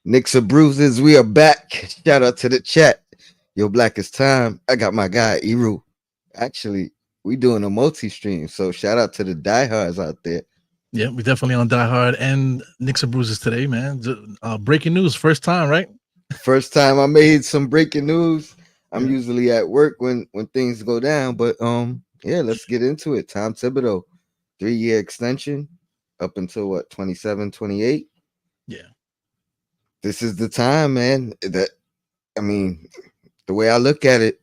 Knicks or bruises, we are back. Shout out to the chat. Yo, Black is time. I got my guy Eru. Actually, we doing a multi-stream, so shout out to the diehards out there. Yeah, we definitely on Die Hard and Knicks and Bruises today, man. Breaking news, first time, right? First time I made some breaking news. I'm Yeah. usually at work when things go down, but yeah, let's get into it. Tom Thibodeau, 3-year extension up until what 27, 28. Yeah. This is the time, man. That I mean, the way I look at it,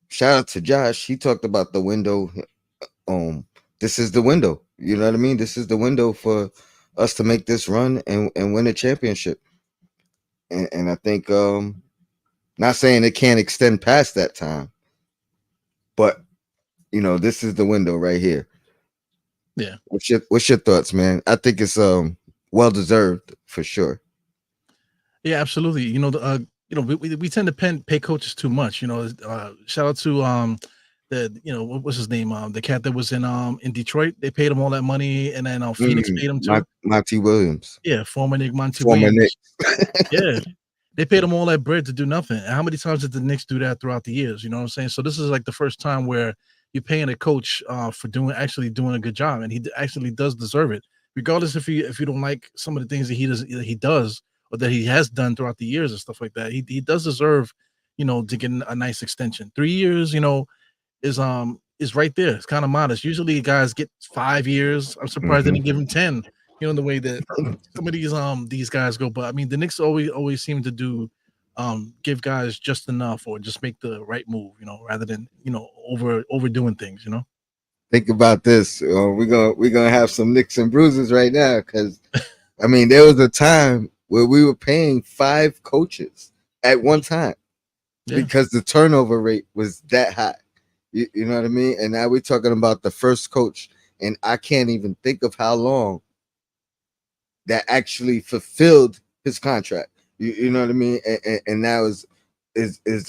shout out to Josh. He talked about the window. This is the window. You know what I mean? This is the window for us to make this run and win a championship. And I think not saying it can't extend past that time, but this is the window right here. Yeah. What's your thoughts, man? I think it's well deserved for sure. Yeah, absolutely. We tend to pay coaches too much. Shout out to what was his name? The cat that was in Detroit. They paid him all that money, and then Phoenix paid him too. Monty Williams. Yeah, former Nick Monty Former Nick. Williams. Yeah. They paid him all that bread to do nothing. And how many times did the Knicks do that throughout the years? You know what I'm saying? So this is like the first time where you're paying a coach for actually doing a good job, and he actually does deserve it, regardless if you don't like some of the things that he does or that he has done throughout the years and stuff like that. He does deserve, to get a nice extension. 3 years, is right there. It's kind of modest. Usually guys get 5 years. I'm surprised they didn't give him 10. The way that some of these guys go. But I mean, the Knicks always seem to do give guys just enough or just make the right move, rather than overdoing things. Think about this. We're gonna have some nicks and bruises right now because I mean there was a time where we were paying 5 coaches at one time because the turnover rate was that high. You know what I mean? And now we're talking about the first coach, and I can't even think of how long that actually fulfilled his contract. You know what I mean? And now is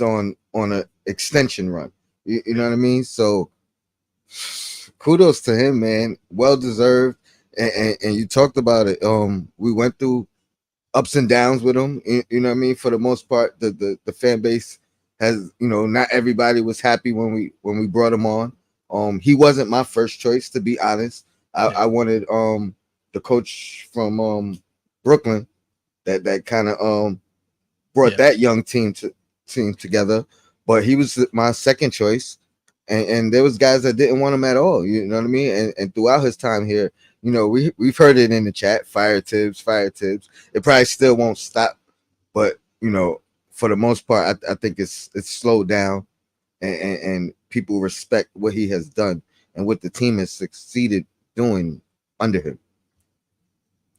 on a extension run. You know what I mean? So kudos to him, man. Well deserved. And you talked about it. We went through ups and downs with him. You know what I mean? For the most part, the fan base has, not everybody was happy when we brought him on. He wasn't my first choice, to be honest. I wanted the coach from Brooklyn that kind of brought that young team together, but he was my second choice, and there was guys that didn't want him at all. You know what I mean? And throughout his time here, we've heard it in the chat: fire Tibbs, fire Tibbs. It probably still won't stop, but for the most part, I think it's slowed down, and people respect what he has done and what the team has succeeded doing under him.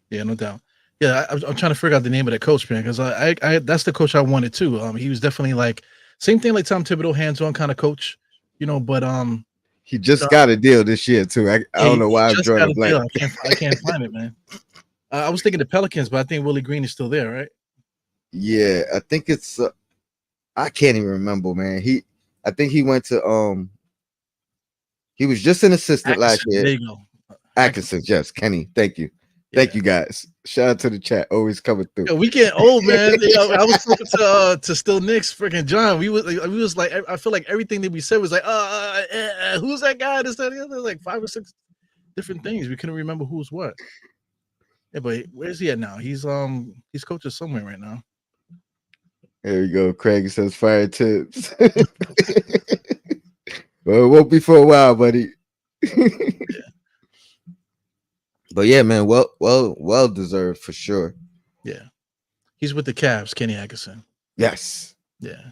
Yeah, no doubt. Yeah, I'm trying to figure out the name of that coach, man, because I that's the coach I wanted too. He was definitely like same thing like Tom Thibodeau, hands-on kind of coach, but he just got a deal this year too. I don't know why I'm just drawing got a a blank. deal. I can't find it, man. I was thinking the Pelicans, but I think Willie Green is still there, right? Yeah, I think it's. I can't even remember, man. I think he went to. He was just an assistant last year. There you go. Atkinson, yes, Kenny. Thank you. Thank you guys. Shout out to the chat. Always coming through. Yo, we get old, man. I was talking to Still Knicks, freaking John. We was like, I feel like everything that we said was like, who's that guy? This, that, the other. Like 5 or 6 different things. We couldn't remember who's what. Yeah, but where's he at now? He's coaching somewhere right now. There we go. Craig says fire Tibbs. Well, it won't be for a while, buddy. But yeah, man, well deserved for sure. Yeah, he's with the Cavs, Kenny Atkinson. Yes. Yeah.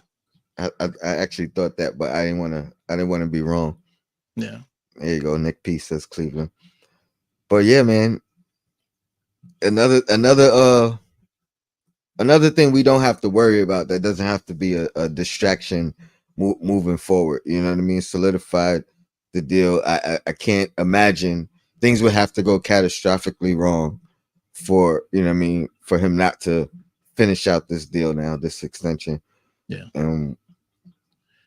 I actually thought that, but I didn't want to be wrong. Yeah. There you go. Nick P says Cleveland. But yeah, man. Another thing we don't have to worry about that doesn't have to be a distraction moving forward. You know what I mean? Solidified the deal. I can't imagine things would have to go catastrophically wrong for for him not to finish out this deal now, this extension. Yeah.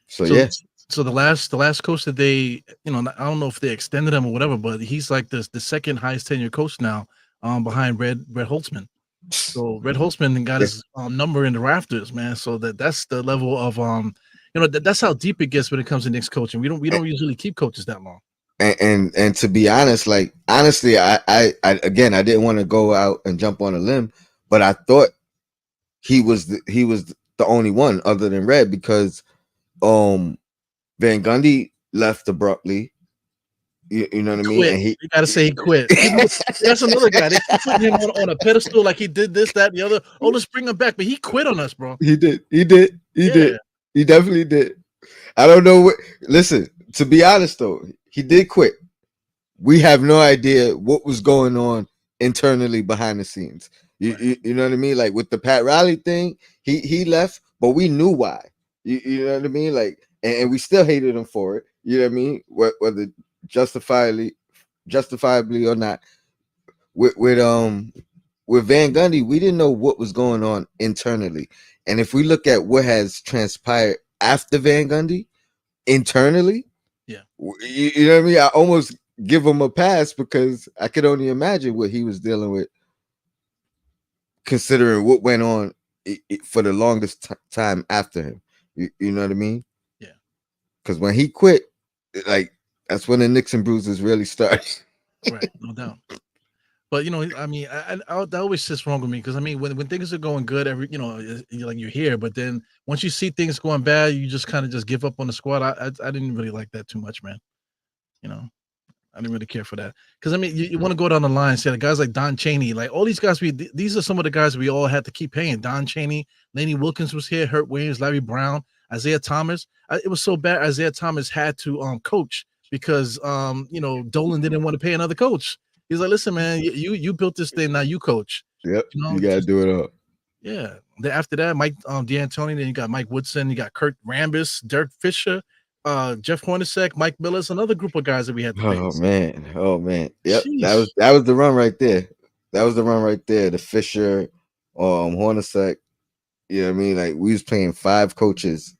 So yeah. So the last coach that they, I don't know if they extended him or whatever, but he's like the second highest tenure coach now, behind Red Holtzman. So Red Holzman got his number in the rafters, man. So that's the level of that's how deep it gets when it comes to Knicks coaching. We don't usually keep coaches that long. And to be honest, like honestly, I again, I didn't want to go out and jump on a limb, but I thought he was the only one other than Red, because Van Gundy left abruptly. You know what I mean? Quit. And You gotta say he quit. That's another guy. They keep putting him on a pedestal like he did this, that, and the other. Oh, let's bring him back. But he quit on us, bro. he did. He did. He Yeah. did. He definitely did. I don't know what. Listen, to be honest though, he did quit. We have no idea what was going on internally behind the scenes. You know what I mean? Like with the Pat Riley thing, he left, but we knew why. You know what I mean? Like, and we still hated him for it. You know what I mean? Whether justifiably or not. With Van Gundy, we didn't know what was going on internally. And if we look at what has transpired after Van Gundy internally, yeah, you know what I mean? I almost give him a pass because I could only imagine what he was dealing with, considering what went on for the longest time after him. You know what I mean? Yeah. Because when he quit, like that's when the Knicks and bruises really started. Right, no doubt. But I mean, that always sits wrong with me because I mean, when things are going good, you're here, but then once you see things going bad, you just kind of just give up on the squad. I didn't really like that too much, man. I didn't really care for that because I mean, you want to go down the line, say the guys like Don Chaney, like all these guys. These are some of the guys we all had to keep paying. Don Chaney, Laney Wilkins was here, Hurt Williams, Larry Brown, Isaiah Thomas. It was so bad. Isaiah Thomas had to coach because Dolan didn't want to pay another coach. He's like, listen, man, you built this thing, now you coach. Yep, you gotta do it all. Yeah. Then after that, Mike D'Antoni, then you got Mike Woodson, you got Kurt Rambis, Dirk Fisher, Jeff Hornacek, Mike Miller's another group of guys that we had to pay. Oh man. Yep. Sheesh. That was the run right there. That was the run right there. The Fisher, Hornacek. You know what I mean? Like we was paying 5 coaches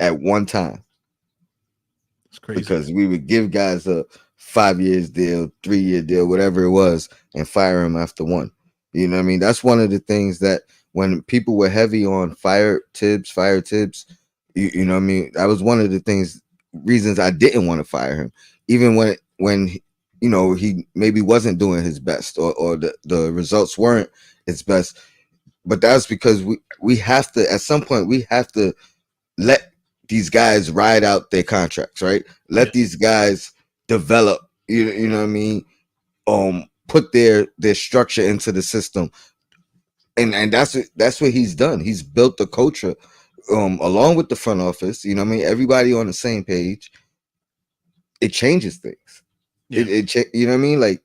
at one time. It's crazy. Because we would give guys a 5 years deal, 3-year deal, whatever it was, and fire them after one. You know what I mean? That's one of the things that when people were heavy on fire Tibbs, you know what I mean? That was one of the reasons I didn't want to fire him. Even when he maybe wasn't doing his best or the results weren't his best. But that's because we have to, at some point, we have to let these guys ride out their contracts, right? Let these guys develop, you know what I mean? Put their structure into the system. And that's what he's done. He's built the culture along with the front office, you know what I mean? Everybody on the same page. It changes things. You know what I mean? Like,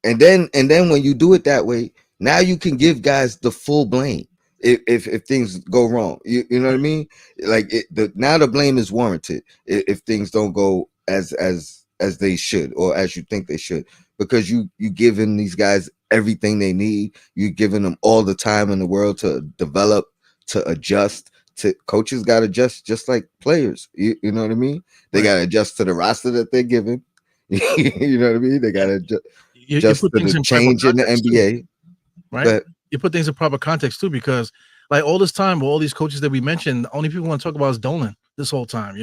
and then when you do it that way, now you can give guys the full blame if things go wrong. You know what I mean? Like now the blame is warranted if things don't go as they should or as you think they should, because you giving these guys everything they need. You're giving them all the time in the world to develop, to adjust. Coaches got to adjust just like players. You know what I mean? They got to adjust to the roster that they're given. You know what I mean? They got to adjust to the change in the NBA. Too, right? You put things in proper context too, because like all this time, all these coaches that we mentioned, the only people want to talk about is Dolan this whole time,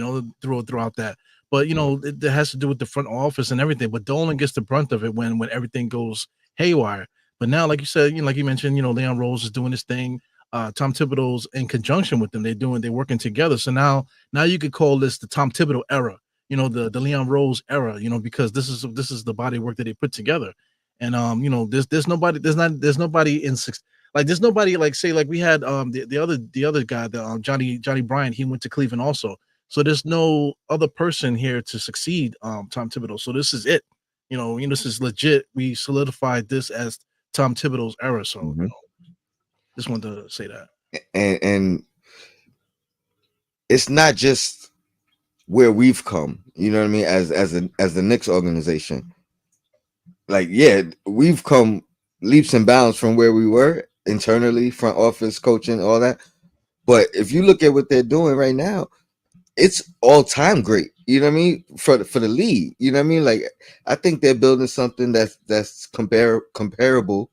throughout that. But it has to do with the front office and everything. But Dolan gets the brunt of it when everything goes haywire. But now, like you said, like you mentioned, Leon Rose is doing this thing. Tom Thibodeau's in conjunction with them. They're working together. So now you could call this the Tom Thibodeau era. The Leon Rose era. Because this is the body work that they put together. And there's nobody in six. Like there's nobody like say like we had the other guy, Johnny Bryant. He went to Cleveland also. So there's no other person here to succeed Tom Thibodeau. So this is it. This is legit. We solidified this as Tom Thibodeau's era. So just wanted to say that. And it's not just where we've come, you know what I mean, as the Knicks organization. Like, we've come leaps and bounds from where we were internally, front office, coaching, all that. But if you look at what they're doing right now, it's all time great. You know what I mean? For the league, you know what I mean? Like, I think they're building something that's comparable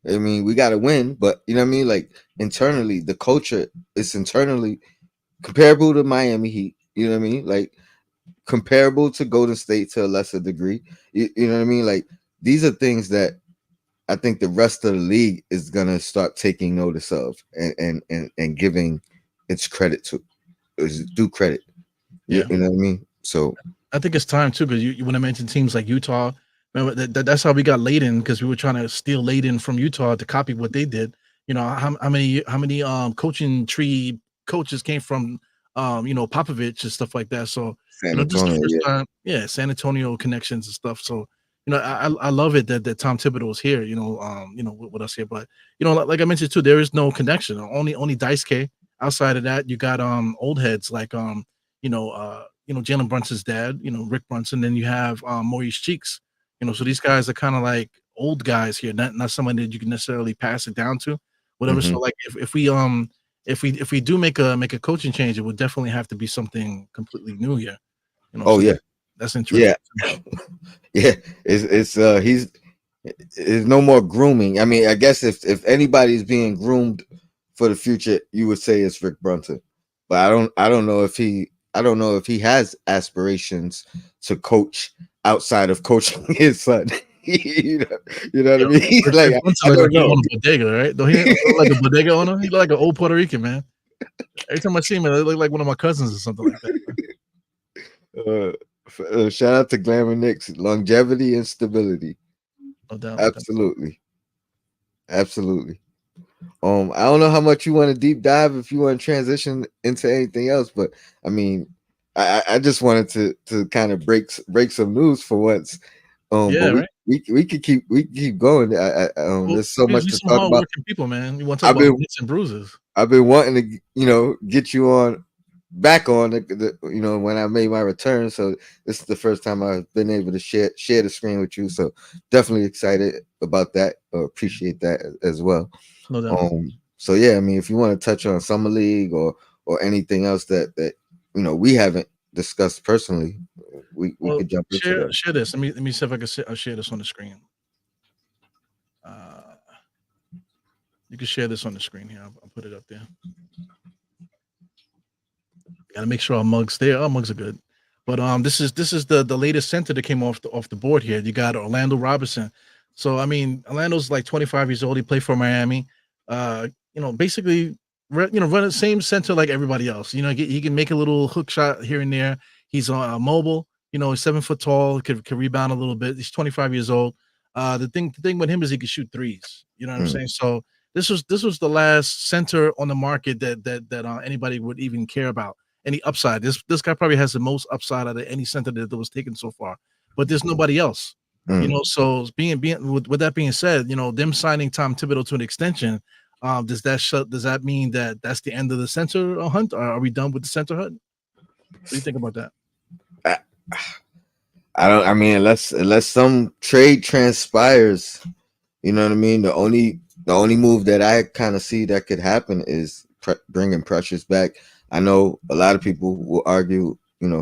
I mean, we got to win, but you know what I mean. Like internally, the culture is internally comparable to Miami Heat. You know what I mean? Like comparable to Golden State to a lesser degree. You know what I mean? Like these are things that I think the rest of the league is gonna start taking notice of and giving its credit to, is due credit. Yeah. You know what I mean? So I think it's time too, because you when I mentioned teams like Utah, remember that's how we got Layden, because we were trying to steal Layden from Utah to copy what they did. You know, how many coaching tree coaches came from Popovich and stuff like that. So San this is the Antonio, first yeah, time, yeah, San Antonio connections and stuff. So I love it that Tom Thibodeau is here. With us here, but like I mentioned too, there is no connection. Only Dice K. Outside of that, you got old heads like Jalen Brunson's dad, Rick Brunson. Then you have Maurice Cheeks. So these guys are kind of like old guys here, not someone that you can necessarily pass it down to, whatever. hmm So like if we do make a coaching change, it would definitely have to be something completely new here. oh So yeah, that's yeah, interesting too. yeah. It's he's there's no more grooming. I mean, I guess if anybody's being groomed for the future, you would say it's Rick Brunson. But I don't know if he has aspirations to coach outside of coaching his son. You know what I Yo, mean? He's Rick like, Brunson I look like don't he know. own a bodega, right? Don't he look like a bodega owner? He look like an old Puerto Rican man. Every time I see him, they look like one of my cousins or something like that. Uh, Shout out to Glamour Knicks, longevity and stability. No doubt, no doubt. Absolutely, absolutely. I don't know how much you want to deep dive if you want to transition into anything else, but I mean, I just wanted to kind of break some news for once. But Yeah, right. we can keep going. Well, There's so much we to some talk about. hardworking people, man. You want to talk I've about been bits and bruises? I've been wanting to get you on back on when I made my return. So this is the first time I've been able to share the screen with you. So definitely excited about that. Appreciate that as well. No doubt. So yeah, I mean, if you want to touch on summer league or anything else that we haven't discussed personally, we Well, could jump into share that. share this. Let me see if I can share this on the screen. Uh, you can share this on the screen here. I'll put it up there. Gotta make sure our mugs there. Our mugs are good. But this is the latest center that came off the board here. You got Orlando Robinson. So I mean, Orlando's like 25 years old. He played for Miami. Basically, run the same center like everybody else. He can make a little hook shot here and there. He's mobile. He's 7 foot tall. Can rebound a little bit. He's 25 years old. The thing with him is he can shoot threes. You know what I'm Mm, saying? So this was the last center on the market that anybody would even care about any upside. This guy probably has the most upside out of any center that was taken so far, but there's nobody else. mm. So being with that being said, them signing Tom Thibodeau to an extension, does that mean that that's the end of the center hunt? Or are we done with the center hunt? What do you think about that? I, I don't. I mean, unless some trade transpires, you know what I mean. The only move that I kind of see that could happen is bringing Precious back. I know a lot of people will argue,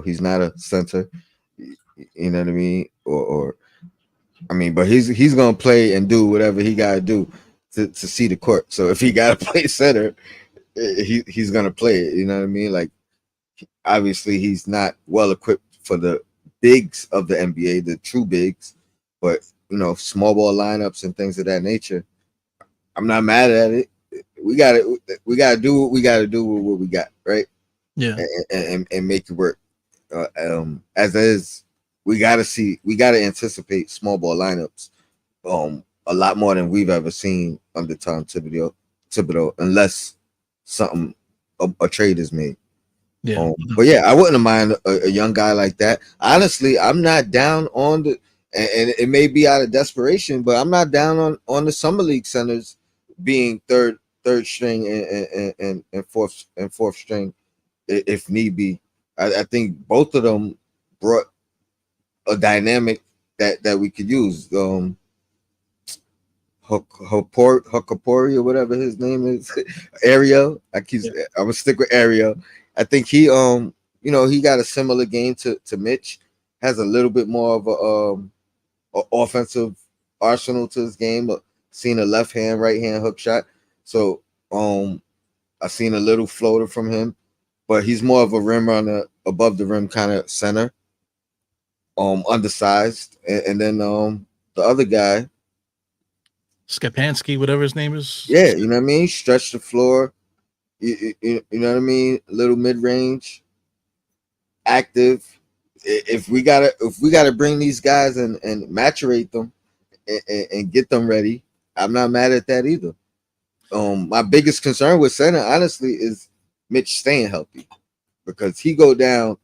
he's not a center. You know what I mean, or I mean, but he's gonna play and do whatever he gotta do to see the court. So if he gotta play center, he's gonna play it. You know what I mean? Like obviously he's not well equipped for the bigs of the NBA, the true bigs, but small ball lineups and things of that nature. I'm not mad at it. We gotta do what we gotta do with what we got, right? Yeah, And make it work. As is, we gotta anticipate small ball lineups a lot more than we've ever seen under Tom Thibodeau, unless something a trade is made. yeah, But yeah, I wouldn't mind a young guy like that. Honestly, I'm not down on and it may be out of desperation, but I'm not down on the summer league centers being third string and fourth string if need be. I think both of them brought a dynamic that we could use. Hokapori or whatever his name is, Ariel. yeah, I'm gonna stick with Ariel. I think he got a similar game to Mitch. Has a little bit more of a offensive arsenal to his game, seen a left hand, right hand hook shot. So I seen a little floater from him, but he's more of a rim runner, above the rim kind of center, undersized, and then the other guy, Skapansky, whatever his name is. yeah, you know what I mean, stretch the floor, you know what I mean, little mid range, active. If we gotta bring these guys and maturate them and get them ready, I'm not mad at that either. My biggest concern with center, honestly, is Mitch staying healthy, because he go down,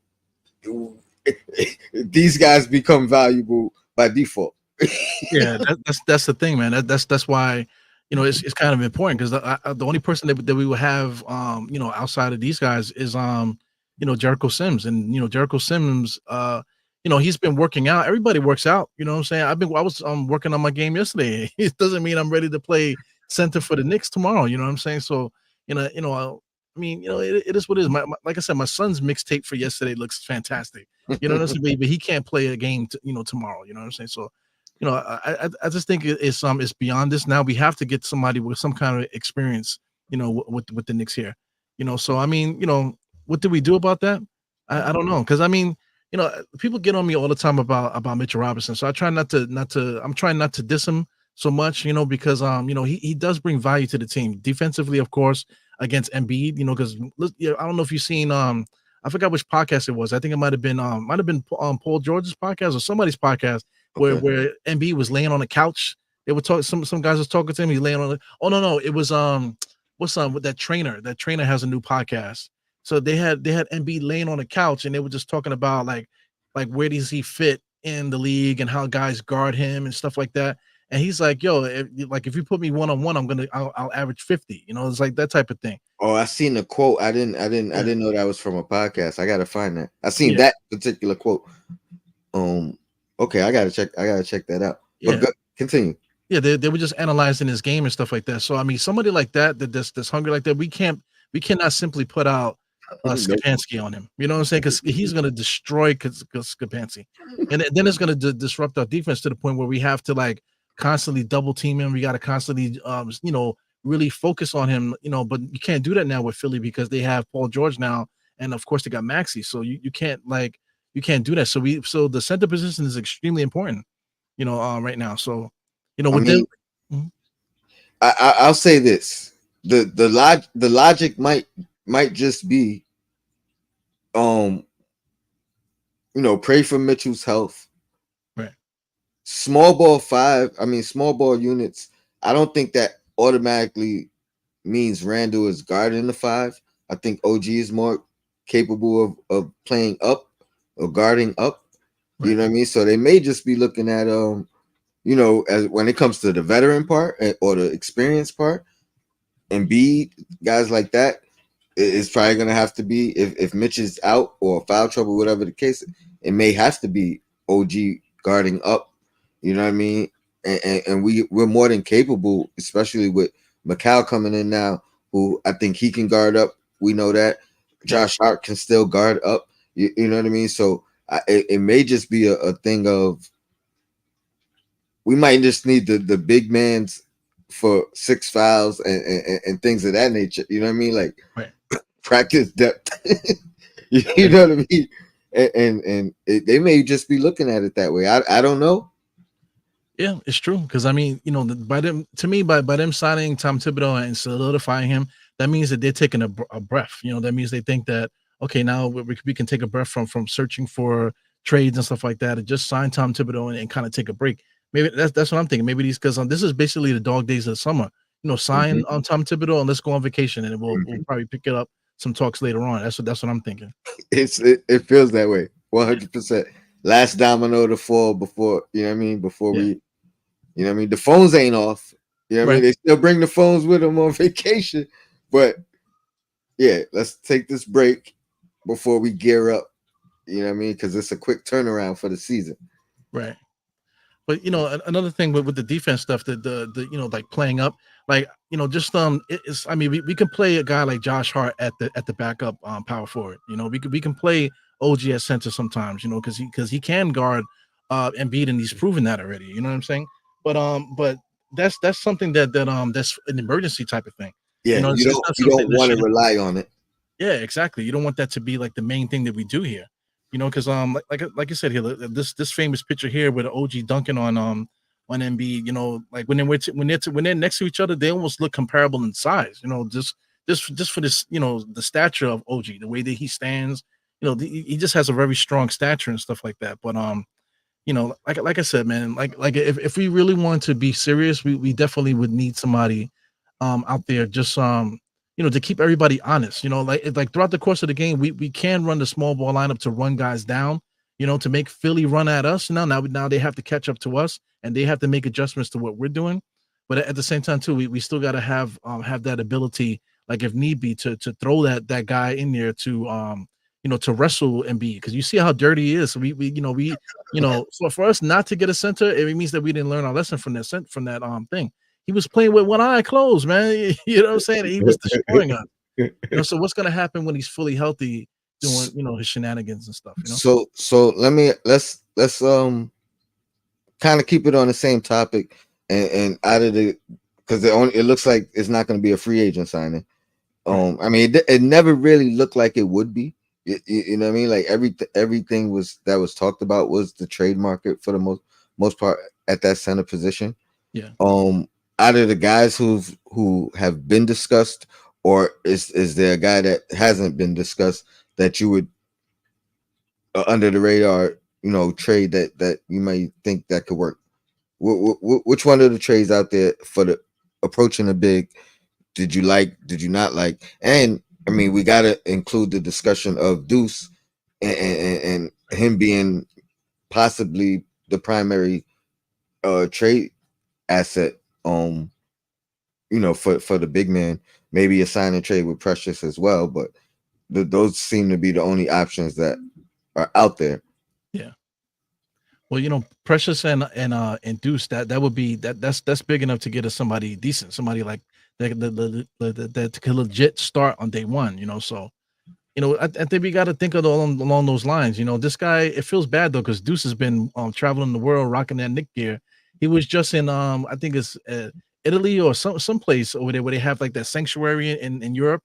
these guys become valuable by default. Yeah, that's the thing, man. That's why, it's kind of important because the only person that we will have, outside of these guys is Jericho Sims, and Jericho Sims, he's been working out. Everybody works out. You know what I'm saying? I was working on my game yesterday. It doesn't mean I'm ready to play center for the Knicks tomorrow. You know what I'm saying? So I mean, it is what it is. Like I said, my son's mixtape for yesterday looks fantastic. You know what I'm saying? But he can't play a game, tomorrow. You know what I'm saying? So I just think it's beyond this. Now we have to get somebody with some kind of experience, with the Knicks here. So I mean, what do we do about that? I don't know, because I mean, people get on me all the time about Mitchell Robinson. So I try I'm trying not to diss him so much, because he does bring value to the team defensively, of course, against Embiid, because I don't know if you've seen I forgot which podcast it was. I think it might have been Paul George's podcast or somebody's podcast Okay. where Embiid was laying on a couch. They were talking. Some guys was talking to him. He laying on it. Oh no, it was what's with that trainer? That trainer has a new podcast. So they had Embiid laying on a couch, and they were just talking about like where does he fit in the league and how guys guard him and stuff like that. And he's like, yo, if you put me one on one, I'll average 50. It's like that type of thing. Oh, I seen the quote. I Yeah. didn't know that was from a podcast. I gotta find that. I seen Yeah. that particular quote. Okay, I gotta check that out. But Yeah. continue. Yeah, they were just analyzing his game and stuff like that. So I mean, somebody like that's hungry like that, we cannot simply put out Nope. Skapansky on him. You know what I'm saying? Because he's going to destroy Skapansky, and then it's going to disrupt our defense to the point where we have to like constantly double team him. We got to constantly, really focus on him. But you can't do that now with Philly because they have Paul George now, and of course they got Maxey. So you can't do that. So the center position is extremely important. Right now. So I with them. mean, Mhm. I'll say this: the logic might just be, um, pray for Mitchell's health. Right. Small ball five. I mean, small ball units. I don't think that automatically means Randle is guarding the five. I think OG is more capable of playing up or guarding up. You Right. know what I mean? So they may just be looking at as when it comes to the veteran part or the experience part, Embiid, guys like that, it's probably gonna have to be if Mitch is out or foul trouble, whatever the case, it may have to be OG guarding up. You know what I mean? And we're more than capable, especially with Mikal coming in now, who I think he can guard up. We know that Josh Hart can still guard up. You know what I mean? So it may just be a thing of we might just need the big man's for 6 fouls and things of that nature. You know what I mean? Like Right. practice depth. You know what I mean? They may just be looking at it that way. I don't know. Yeah, it's true. Because I mean, by them to me, by them signing Tom Thibodeau and solidifying him, that means that they're taking a breath. That means they think that okay, now we can take a breath from searching for trades and stuff like that, and just sign Tom Thibodeau and kind of take a break. Maybe that's what I'm thinking. Maybe these because this is basically the dog days of the summer. Sign Mhm. on Tom Thibodeau and let's go on vacation, and we'll Mhm. probably pick it up some talks later on. That's what I'm thinking. It feels that way. 100%. Last domino to fall before, you know what I mean? Before Yeah. we, you know what I mean? The phones ain't off. You know what I Right. mean? They still bring the phones with them on vacation. But yeah, let's take this break before we gear up. You know what I mean? Because it's a quick turnaround for the season. Right. But another thing with the defense stuff, that the like playing up, like just it's I mean we can play a guy like Josh Hart at the backup power forward. We can play OG at center sometimes. Because he can guard Embiid, and he's proven that already. You know what I'm saying? But that's something that's an emergency type of thing. Yeah, It's not you something don't that want to should. rely on it. Yeah, exactly. You don't want that to be like the main thing that we do here. Because like I said here, this famous picture here with OG dunking on MB. Like when they're next to each other, they almost look comparable in size. Just for this, the stature of OG, the way that he stands. He just has a very strong stature and stuff like that. But like I said, man, like if we really want to be serious, we definitely would need somebody out there just to keep everybody honest. Like throughout the course of the game, we can run the small ball lineup to run guys down, to make Philly run at us. Now they have to catch up to us and they have to make adjustments to what we're doing. But at the same time, too, we still got to have that ability, like if need be, to throw that guy in there to wrestle and be, because you see how dirty he is. So so for us not to get a center, it means that we didn't learn our lesson from that thing. He was playing with one eye closed, man. You know what I'm saying? He was destroying us. So what's gonna happen when he's fully healthy doing, his shenanigans and stuff, So let's kind of keep it on the same topic and out of the, because it looks like it's not going to be a free agent signing. I mean, it never really looked like it would be. You know what I mean? Like everything that was talked about was the trade market for the most part at that center position. Yeah. Out of the guys who have been discussed, or is there a guy that hasn't been discussed that you would under the radar, trade that you may think that could work? Which one of the trades out there for the approaching the big did you like? Did you not like? And I mean, we got to include the discussion of Deuce and him being possibly the primary trade asset. For the big man, maybe a sign and trade with Precious as well. But those seem to be the only options that are out there. Yeah. Well, Precious and Deuce, that would be that's big enough to get us somebody decent, somebody like that can legit start on day one. So I think we got to think of along those lines. This guy, it feels bad though because Deuce has been traveling the world rocking that Knick gear. He was just in I think it's Italy or some place over there where they have like that sanctuary in Europe.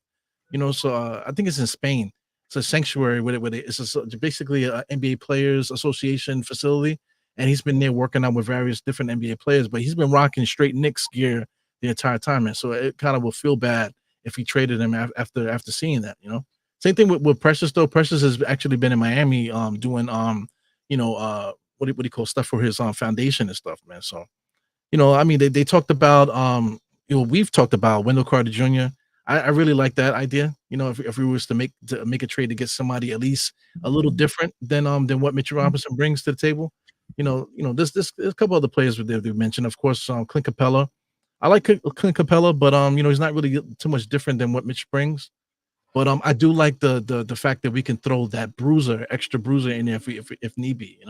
So I think it's in Spain. It's a sanctuary it's basically a NBA Players Association facility, and he's been there working out with various different NBA players. But he's been rocking straight Knicks gear the entire time, and so it kind of will feel bad if he traded him after seeing that. Same thing with Precious though. Precious has actually been in Miami, doing what do you call stuff for his foundation and stuff, man. So I mean they talked about we've talked about Wendell Carter Jr. I really like that idea. If we was to make a trade to get somebody at least a little different than what Mitchell Robinson brings to the table. There's a couple other players they mentioned. Of course, Clint Capella. I like Clint Capella, but he's not really too much different than what Mitch brings. But I do like the fact that we can throw that extra bruiser in there if need be.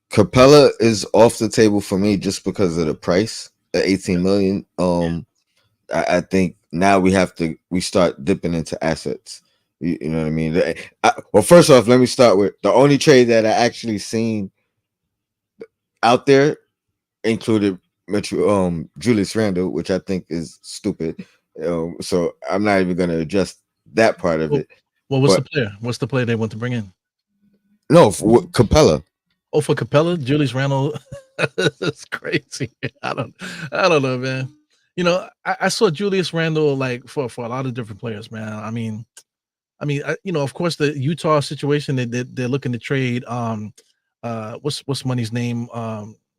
Capella is off the table for me just because of the price at 18 million. I think now we start dipping into assets. You know what I mean? Well, first off, let me start with the only trade that I actually seen out there included Julius Randle, which I think is stupid. So I'm not even going to address that part of it. Well, what's the player? What's the player they want to bring in? No, for Capella. Oh, for Capella, Julius Randle. That's crazy. I don't know, man. I saw Julius Randle like for a lot of different players, man. I mean, of course, the Utah situation they're looking to trade. What's money's name?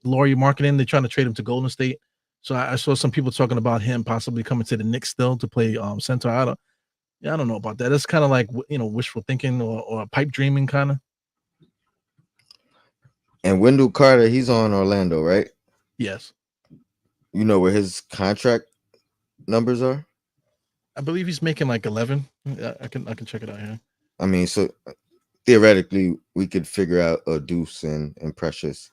Laurie Marketing. They're trying to trade him to Golden State. So I saw some people talking about him possibly coming to the Knicks still to play center. I don't know about that. It's kind of like wishful thinking or pipe dreaming kind of. And Wendell Carter, he's on Orlando, right? Yes. You know where his contract numbers are? I believe he's making like 11. I can check it out here. I mean, so theoretically, we could figure out a Deuce and Precious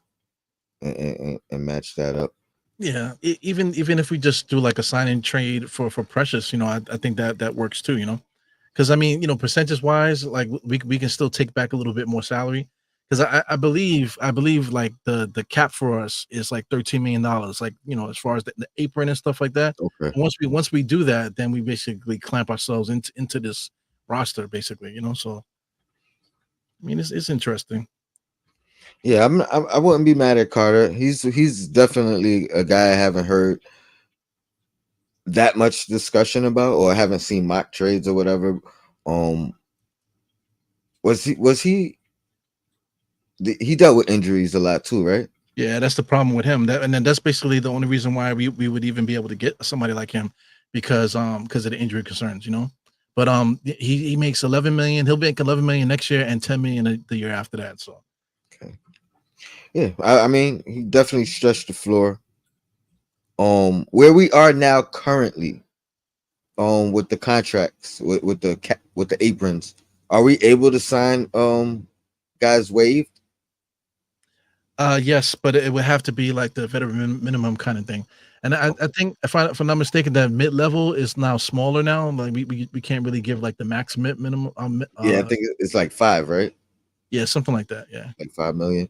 and match that up. Yeah, even if we just do like a sign and trade for Precious, I think that works too. Because I mean, percentage wise, like we can still take back a little bit more salary. because I believe like the cap for us is like $13 million, like as far as the apron and stuff like that. Okay. And once we do that, then we basically clamp ourselves into this roster, basically. So I mean it's interesting. Yeah, I wouldn't be mad at Carter. He's definitely a guy I haven't heard that much discussion about, or I haven't seen mock trades or whatever. Um, he dealt with injuries a lot too, right? Yeah, that's the problem with him. And then that's basically the only reason why we would even be able to get somebody like him because of the injury concerns. But he makes 11 million. He'll make 11 million next year and 10 million the year after that. So Okay. Yeah, I mean, he definitely stretched the floor. Where we are now currently, with the contracts, with the aprons, are we able to sign guys waived? yes, but it would have to be like the veteran minimum kind of thing. And I think if I'm not mistaken, that mid level is now smaller now. Like we can't really give like the max minimum. Yeah, I think it's like 5, right? Yeah, something like that. Yeah, Like 5 million.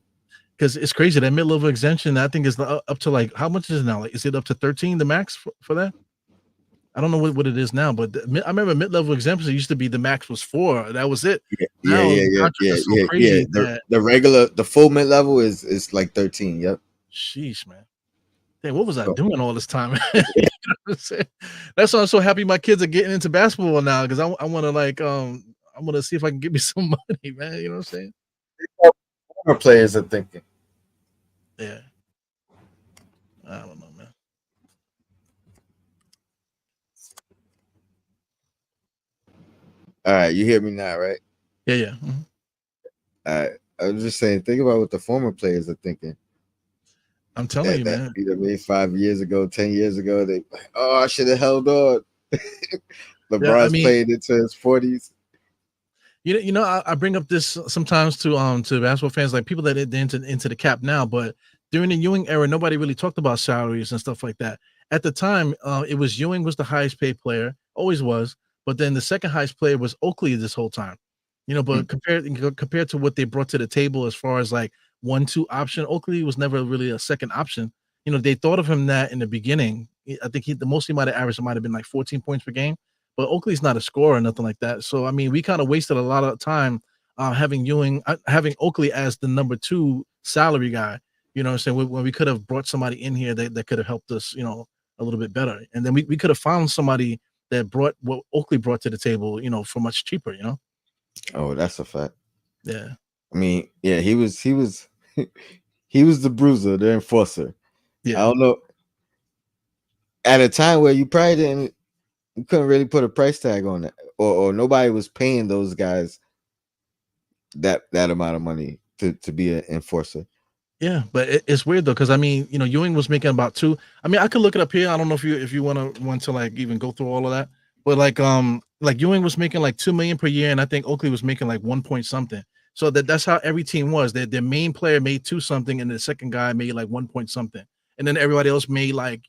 because it's crazy that mid level exemption. I think is up to like how much is it now? Like, is it up to 13 the max for that? I don't know what it is now, but I remember mid level exemption used to be the max was 4. That was it. Yeah, yeah, Now yeah, the yeah, contracts yeah, are so yeah, yeah. crazy that The full mid level is like 13. Yep. sheesh, man. Dang, what was I So, doing all this time? You know what I'm saying? That's why I'm so happy my kids are getting into basketball now because I want to like I want to see if I can get me some money, man. You know what I'm saying? more players are thinking. Yeah, I don't know, man. All right, you hear me now, right? Yeah, yeah. Mhm. I was just saying, think about what the former players are thinking. I'm telling That you, that man. you know what I mean, 5 years ago, 10 years ago, they oh I should have held on. Yeah, I LeBron's mean, playing into his 40s. I bring up this sometimes to basketball fans, like people that are into the cap now, but during the Ewing era, nobody really talked about salaries and stuff like that. At the time, it was Ewing was the highest paid player, always was, but then the second highest player was Oakley this whole time. Hmm. But compared to what they brought to the table as far as like 1-2 option, Oakley was never really a second option. They thought of him that in the beginning. I think the most he might have averaged might have been like 14 points per game, but Oakley's not a scorer or nothing like that. So I mean, we kind of wasted a lot of time having Oakley as the number 2 salary guy. You know what I'm saying? When we could have brought somebody in here that could have helped us, a little bit better. And then we could have found somebody that brought what Oakley brought to the table, for much cheaper. Oh, that's a fact. Yeah. I mean, yeah, he was he was the bruiser, the enforcer. I Yeah. don't know. At a time where you couldn't really put a price tag on it, or nobody was paying those guys that amount of money to be an enforcer. Yeah, but it's weird though, because I mean, Ewing was making about 2. I mean, I could look it up here. I don't know if you want to like even go through all of that, but like Ewing was making like 2 million per year, and I think Oakley was making like 1 point something. So that's how every team was. Their main player made 2 something, and the second guy made like 1 point something, and then everybody else made like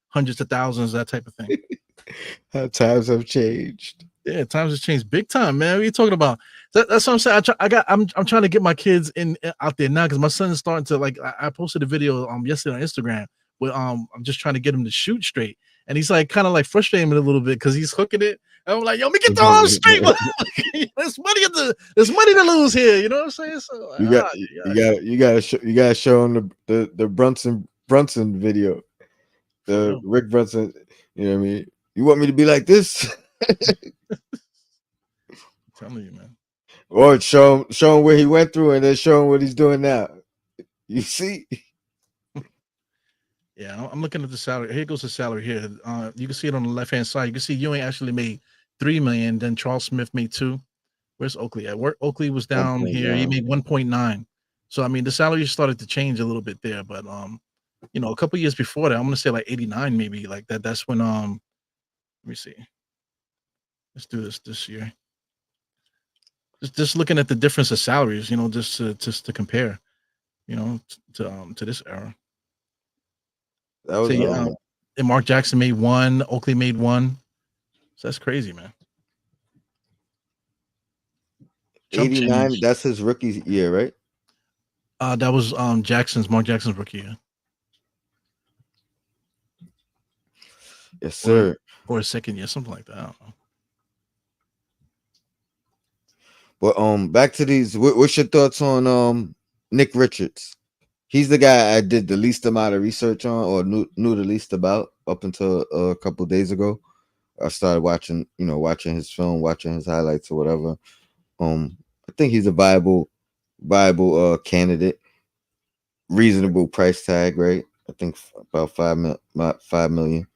hundreds of thousands, that type of thing. How times have changed. Yeah, times has changed big time, man. What are you talking about? That's what I'm saying. I'm trying to get my kids out there now because my son is starting to like. I posted a video yesterday on Instagram where I'm just trying to get him to shoot straight, and he's like kind of like frustrating me a little bit because he's hooking it. And I'm like, yo, me get the arm straight. There's money to lose here. You know what I'm saying? So like, You got you gotta show him the Brunson video, for the real. Rick Brunson. You know what I mean? You want me to be like this, I'm telling you, man. or show him where he went through, and then show him what he's doing now. You see? Yeah, I'm looking at the salary. Here goes the salary here. You can see it on the left hand side. You can see Ewing actually made 3 million. Then Charles Smith made 2. Where's Oakley at? Where Oakley was down here, he 1.9. made 1.9. So I mean, the salary started to change a little bit there, but a couple years before that, I'm gonna say like 89, maybe like that. That's when let me see. Let's do this year. Just looking at the difference of salaries, just to compare, to this era. That was Say and Mark Jackson made 1, Oakley made 1. So that's crazy, man. Chump 89. change. That's his rookie year, right? That was Mark Jackson's rookie year, Yes, or sir. his second year, something like that. I don't know. But back to these. What's your thoughts on Nick Richards? He's the guy I did the least amount of research on, or knew the least about up until a couple of days ago. I started watching, watching his film, watching his highlights or whatever. I think he's a viable candidate. Reasonable price tag, right? I think about 5 million.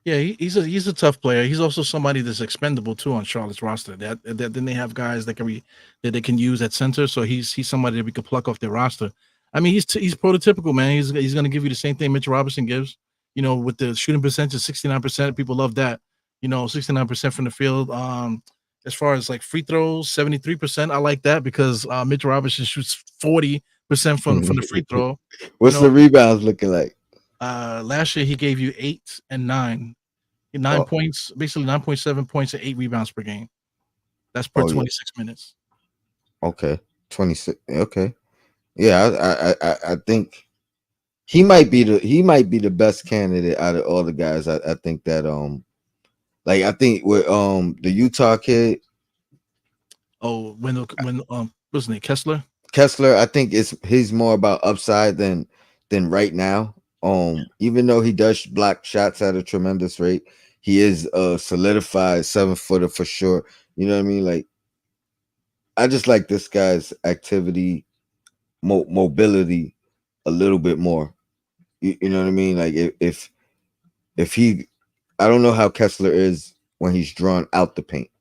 Yeah, he's a tough player. He's also somebody that's expendable too on Charlotte's roster. That then they have guys that they can use at center. So he's somebody that we could pluck off their roster. I mean, he's prototypical, man. He's going to give you the same thing Mitch Robinson gives. With the shooting percentage 69%, people love that. 69% from the field. As far as like free throws, 73%. I like that because Mitch Robinson shoots 40% from the free throw. You What's know, the rebounds looking like? last year he gave you 8 and 9. Nine Oh, points, basically 9.7 points and 8 rebounds per game. That's per oh yeah. 26 minutes. Okay. 26. Okay. Yeah, I think he might be the best candidate out of all the guys. I think that like I think with the Utah kid Oh, when what's his name? Kessler, I think he's more about upside than right now. Even though he does block shots at a tremendous rate, he is a solidified 7-footer for sure. You know what I mean? Like I just like this guy's activity, mobility a little bit more. You know what I mean? Like if he, I don't know how Kessler is when he's drawn out the paint.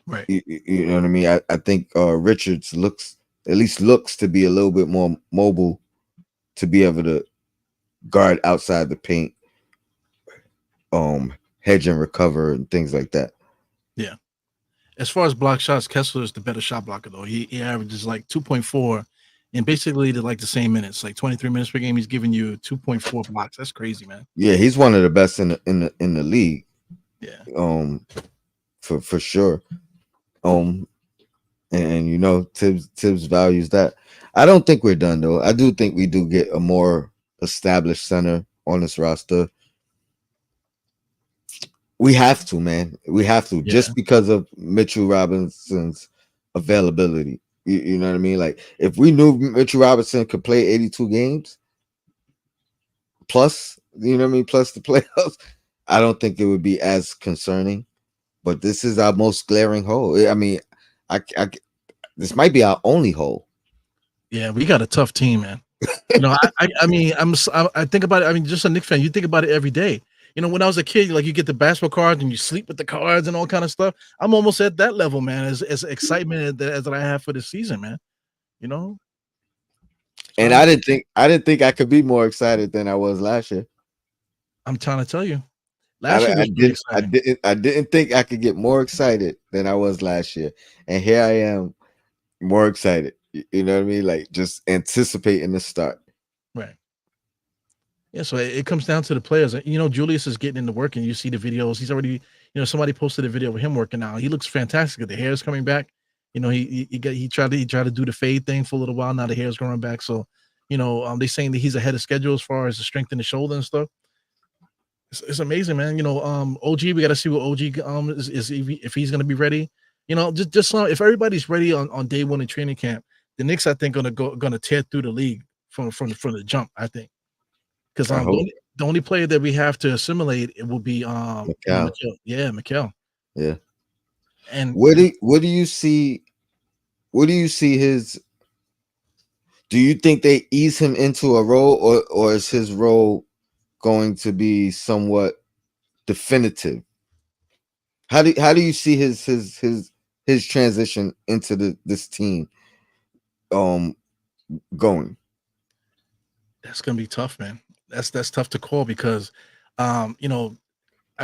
Right. You know what I mean? I think Richards looks to be a little bit more mobile to be able to guard outside the paint, hedge and recover and things like that. Yeah. As far as block shots, Kessler is the better shot blocker though. He averages like 2.4 and basically the same minutes, like 23 minutes per game. He's giving you 2.4 blocks. That's crazy, man. Yeah, he's one of the best in the league. Yeah. For sure. And Tibbs values that. I don't think we're done though. I do think we do get a more established center on this roster. We have to, man. We have to, Yeah. just because of Mitchell Robinson's availability. You know what I mean? Like if we knew Mitchell Robinson could play 82 games plus, you know what I mean, plus the playoffs, I don't think it would be as concerning. But this is our most glaring hole. I mean, this might be our only hole. Yeah, we got a tough team, man. I mean, I think about it. I mean, just a Knicks fan, you think about it every day. When I was a kid, like you get the basketball cards and you sleep with the cards and all kind of stuff. I'm almost at that level, man. As excitement as I have for this season, man. So And I didn't think I could be more excited than I was last year. I'm trying to tell you, last year I was pretty didn't exciting. I didn't think I could get more excited than I was last year. And here I am, more excited. You know what I mean? Like just anticipating the start. Right. Yeah, so it comes down to the players. Julius is getting into work, and you see the videos. He's already, somebody posted a video of him working out. He looks fantastic. The hair is coming back. He tried to do the fade thing for a little while. Now the hair is growing back. So, they saying that he's ahead of schedule as far as the strength in the shoulder and stuff. It's amazing, man. OG. We got to see what OG is if he's going to be ready. Just if everybody's ready on day one in training camp, the Knicks I think gonna tear through the league from the jump. I think. Because the only player that we have to assimilate it will be Mikal. Yeah, Mikal. Yeah. And what do you see? What do you see his? Do you think they ease him into a role, or is his role going to be somewhat definitive? How do you see his transition into this team going? that's gonna be tough, man. That's tough to call because I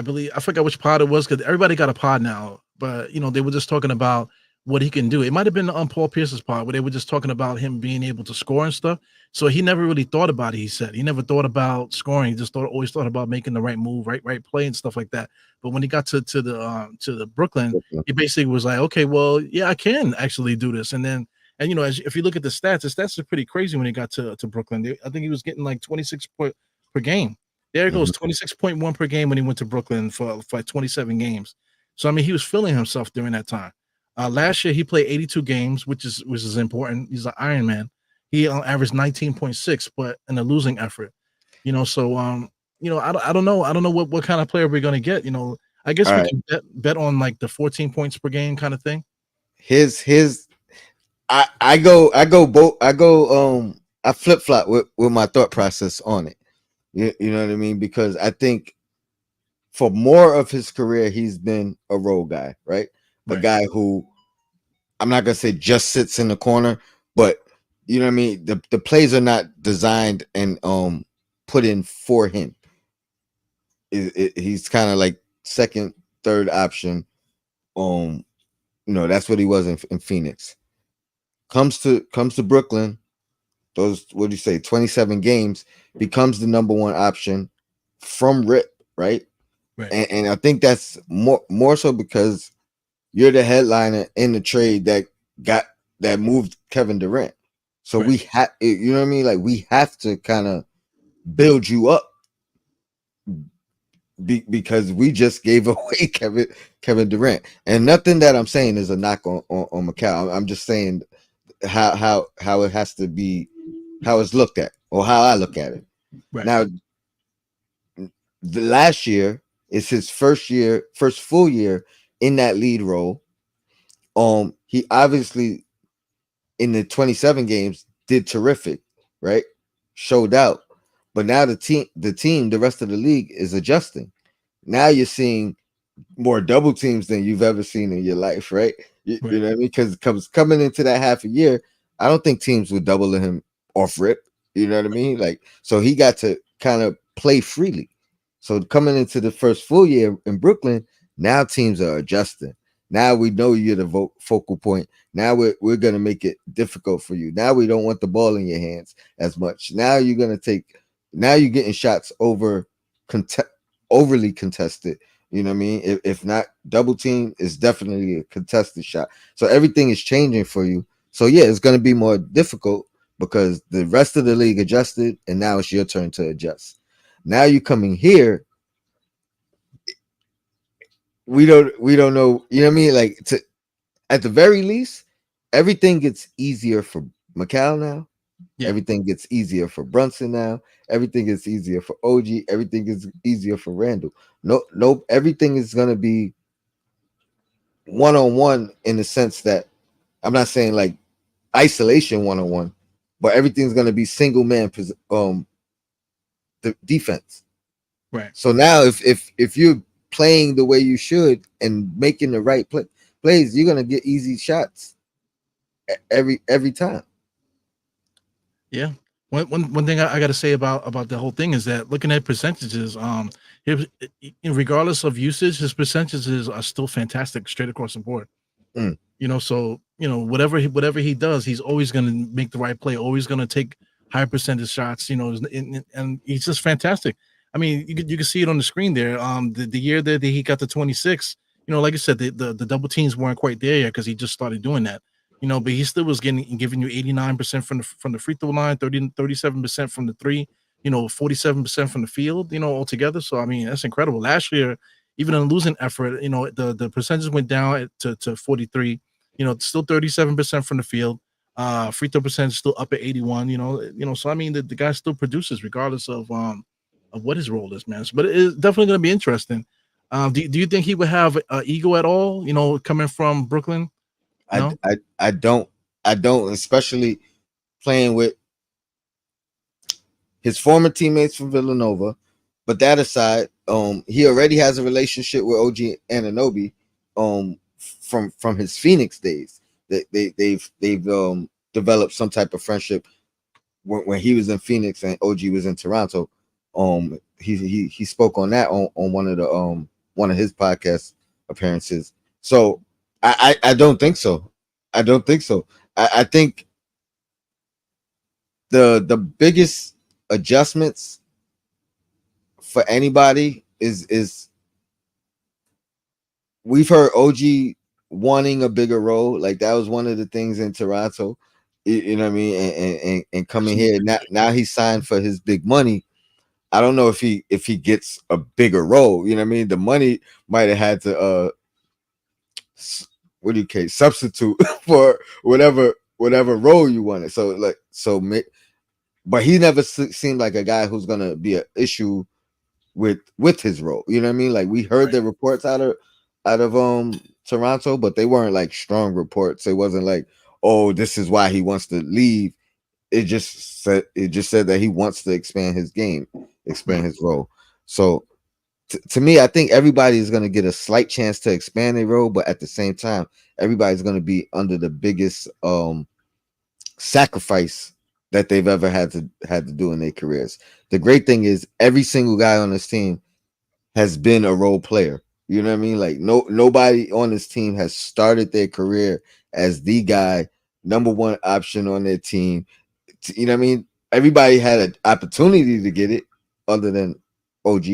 believe I forgot which pod it was because everybody got a pod now, but they were just talking about what he can do. It might have been on Paul Pierce's pod where they were just talking about him being able to score and stuff. So he never really thought about it. He said he never thought about scoring. He just always thought about making the right move, right play and stuff like that. But when he got to the Brooklyn, he basically was like, okay, well, yeah, I can actually do this. And then And if you look at the stats are pretty crazy when he got to Brooklyn. I think he was getting like 26 per game. There goes Mhm. 26.1 per game when he went to Brooklyn for like 27 games. So I mean, he was feeling himself during that time. Last year he played 82 games, which is important. He's an Iron Man. He averaged 19.6, but in a losing effort. So I don't know what kind of player we're gonna get. I guess All we right. can bet on like the 14 points per game kind of thing. His I flip flop with my thought process on it. You know what I mean? Because I think for more of his career, he's been a role guy, right? A Right, guy who I'm not gonna say just sits in the corner, but you know what I mean. The plays are not designed and put in for him. He's kind of like second, third option. Um, that's what he was in Phoenix. Comes to Brooklyn. Those what do you say? 27 games becomes the number one option from rip, right? right, And I think that's more so because you're the headliner in the trade got that moved Kevin Durant. So right, we have, you know what I mean? Like we have to kind of build you up because we just gave away Kevin Durant, and nothing that I'm saying is a knock on Mikal. I'm just saying how it has to be, how it's looked at, or how I look at it. right, Now, the last year is his first full year in that lead role. He obviously in the 27 games did terrific, right? Showed out. But now the rest of the league is adjusting. Now you're seeing more double teams than you've ever seen in your life, right? You right, know what I mean? Because coming into that half a year, I don't think teams would double him off rip. You know what I mean? Like, so he got to kind of play freely. So coming into the first full year in Brooklyn, now teams are adjusting. Now we know you're the focal point. Now we're gonna make it difficult for you. Now we don't want the ball in your hands as much. Now you're gonna take. Now you're getting shots overly contested. You know what I mean? If not double team, it's definitely a contested shot. So everything is changing for you. So yeah, it's going to be more difficult because the rest of the league adjusted, and now it's your turn to adjust. Now you coming here, we don't know. You know what I mean? Like at the very least, everything gets easier for Mikal now. yeah, Everything gets easier for Brunson now. Everything gets easier for OG. Everything is easier for Randle. No, everything is going to be one on one in the sense that I'm not saying like isolation one on one, but everything's gonna be single man the defense. right. So now if you're playing the way you should and making the right plays, you're gonna get easy shots every time. Yeah. One thing I got to say about the whole thing is that looking at percentages, regardless of usage, his percentages are still fantastic straight across the board. Mm. So whatever he does, he's always going to make the right play, always going to take high percentage shots. And he's just fantastic. I mean, you can see it on the screen there. The year that he got to 26, like I said, the double teams weren't quite there yet because he just started doing that. But he still was giving you 89% from the free throw line, 37% from the three, 47% from the field, altogether. So I mean, that's incredible. Last year, even in a losing effort, the percentage went down to 43, still 37% from the field. Free throw percentage still up at 81, so I mean the guy still produces regardless of what his role is, man. But it is definitely gonna be interesting. Do you think he would have ego at all, coming from Brooklyn? I, No? I I don't I don't, especially playing with his former teammates from Villanova. But that aside, he already has a relationship with OG Anunoby, from his Phoenix days. They've developed some type of friendship when he was in Phoenix and OG was in Toronto. He spoke on that on one of his podcast appearances. So I don't think so. I don't think so. I think the biggest adjustments for anybody is we've heard OG wanting a bigger role. Like that was one of the things in Toronto. You know what I mean? And coming here Absolutely. now he's signed for his big money. I don't know if he gets a bigger role. You know what I mean? The money might have had to what do you call substitute for whatever role you wanted. So like but he never seemed like a guy who's gonna be an issue with his role. You know what I mean? Like we heard Right. the reports out of Toronto, but they weren't like strong reports. It wasn't like, oh, this is why he wants to leave. It just said that he wants to expand his game, expand his role. So to me, I think everybody is going to get a slight chance to expand their role, but at the same time, everybody's going to be under the biggest sacrifice that they've ever had to do in their careers. The great thing is every single guy on this team has been a role player. You know what I mean? Like nobody on this team has started their career as the guy, number one option on their team. You know what I mean? Everybody had an opportunity to get it, other than OG.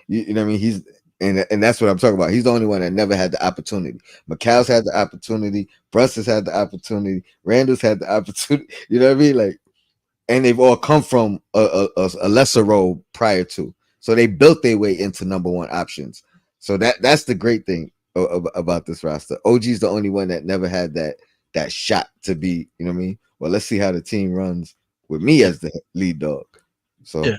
You know what I mean? And that's what I'm talking about. He's the only one that never had the opportunity. Mikal's had the opportunity. Brunson's had the opportunity. Randle's had the opportunity. You know what I mean? Like, and they've all come from a lesser role prior to. So they built their way into number one options. So that's the great thing about this roster. OG's the only one that never had that shot to be, you know what I mean? Well, let's see how the team runs with me as the lead dog. So Yeah.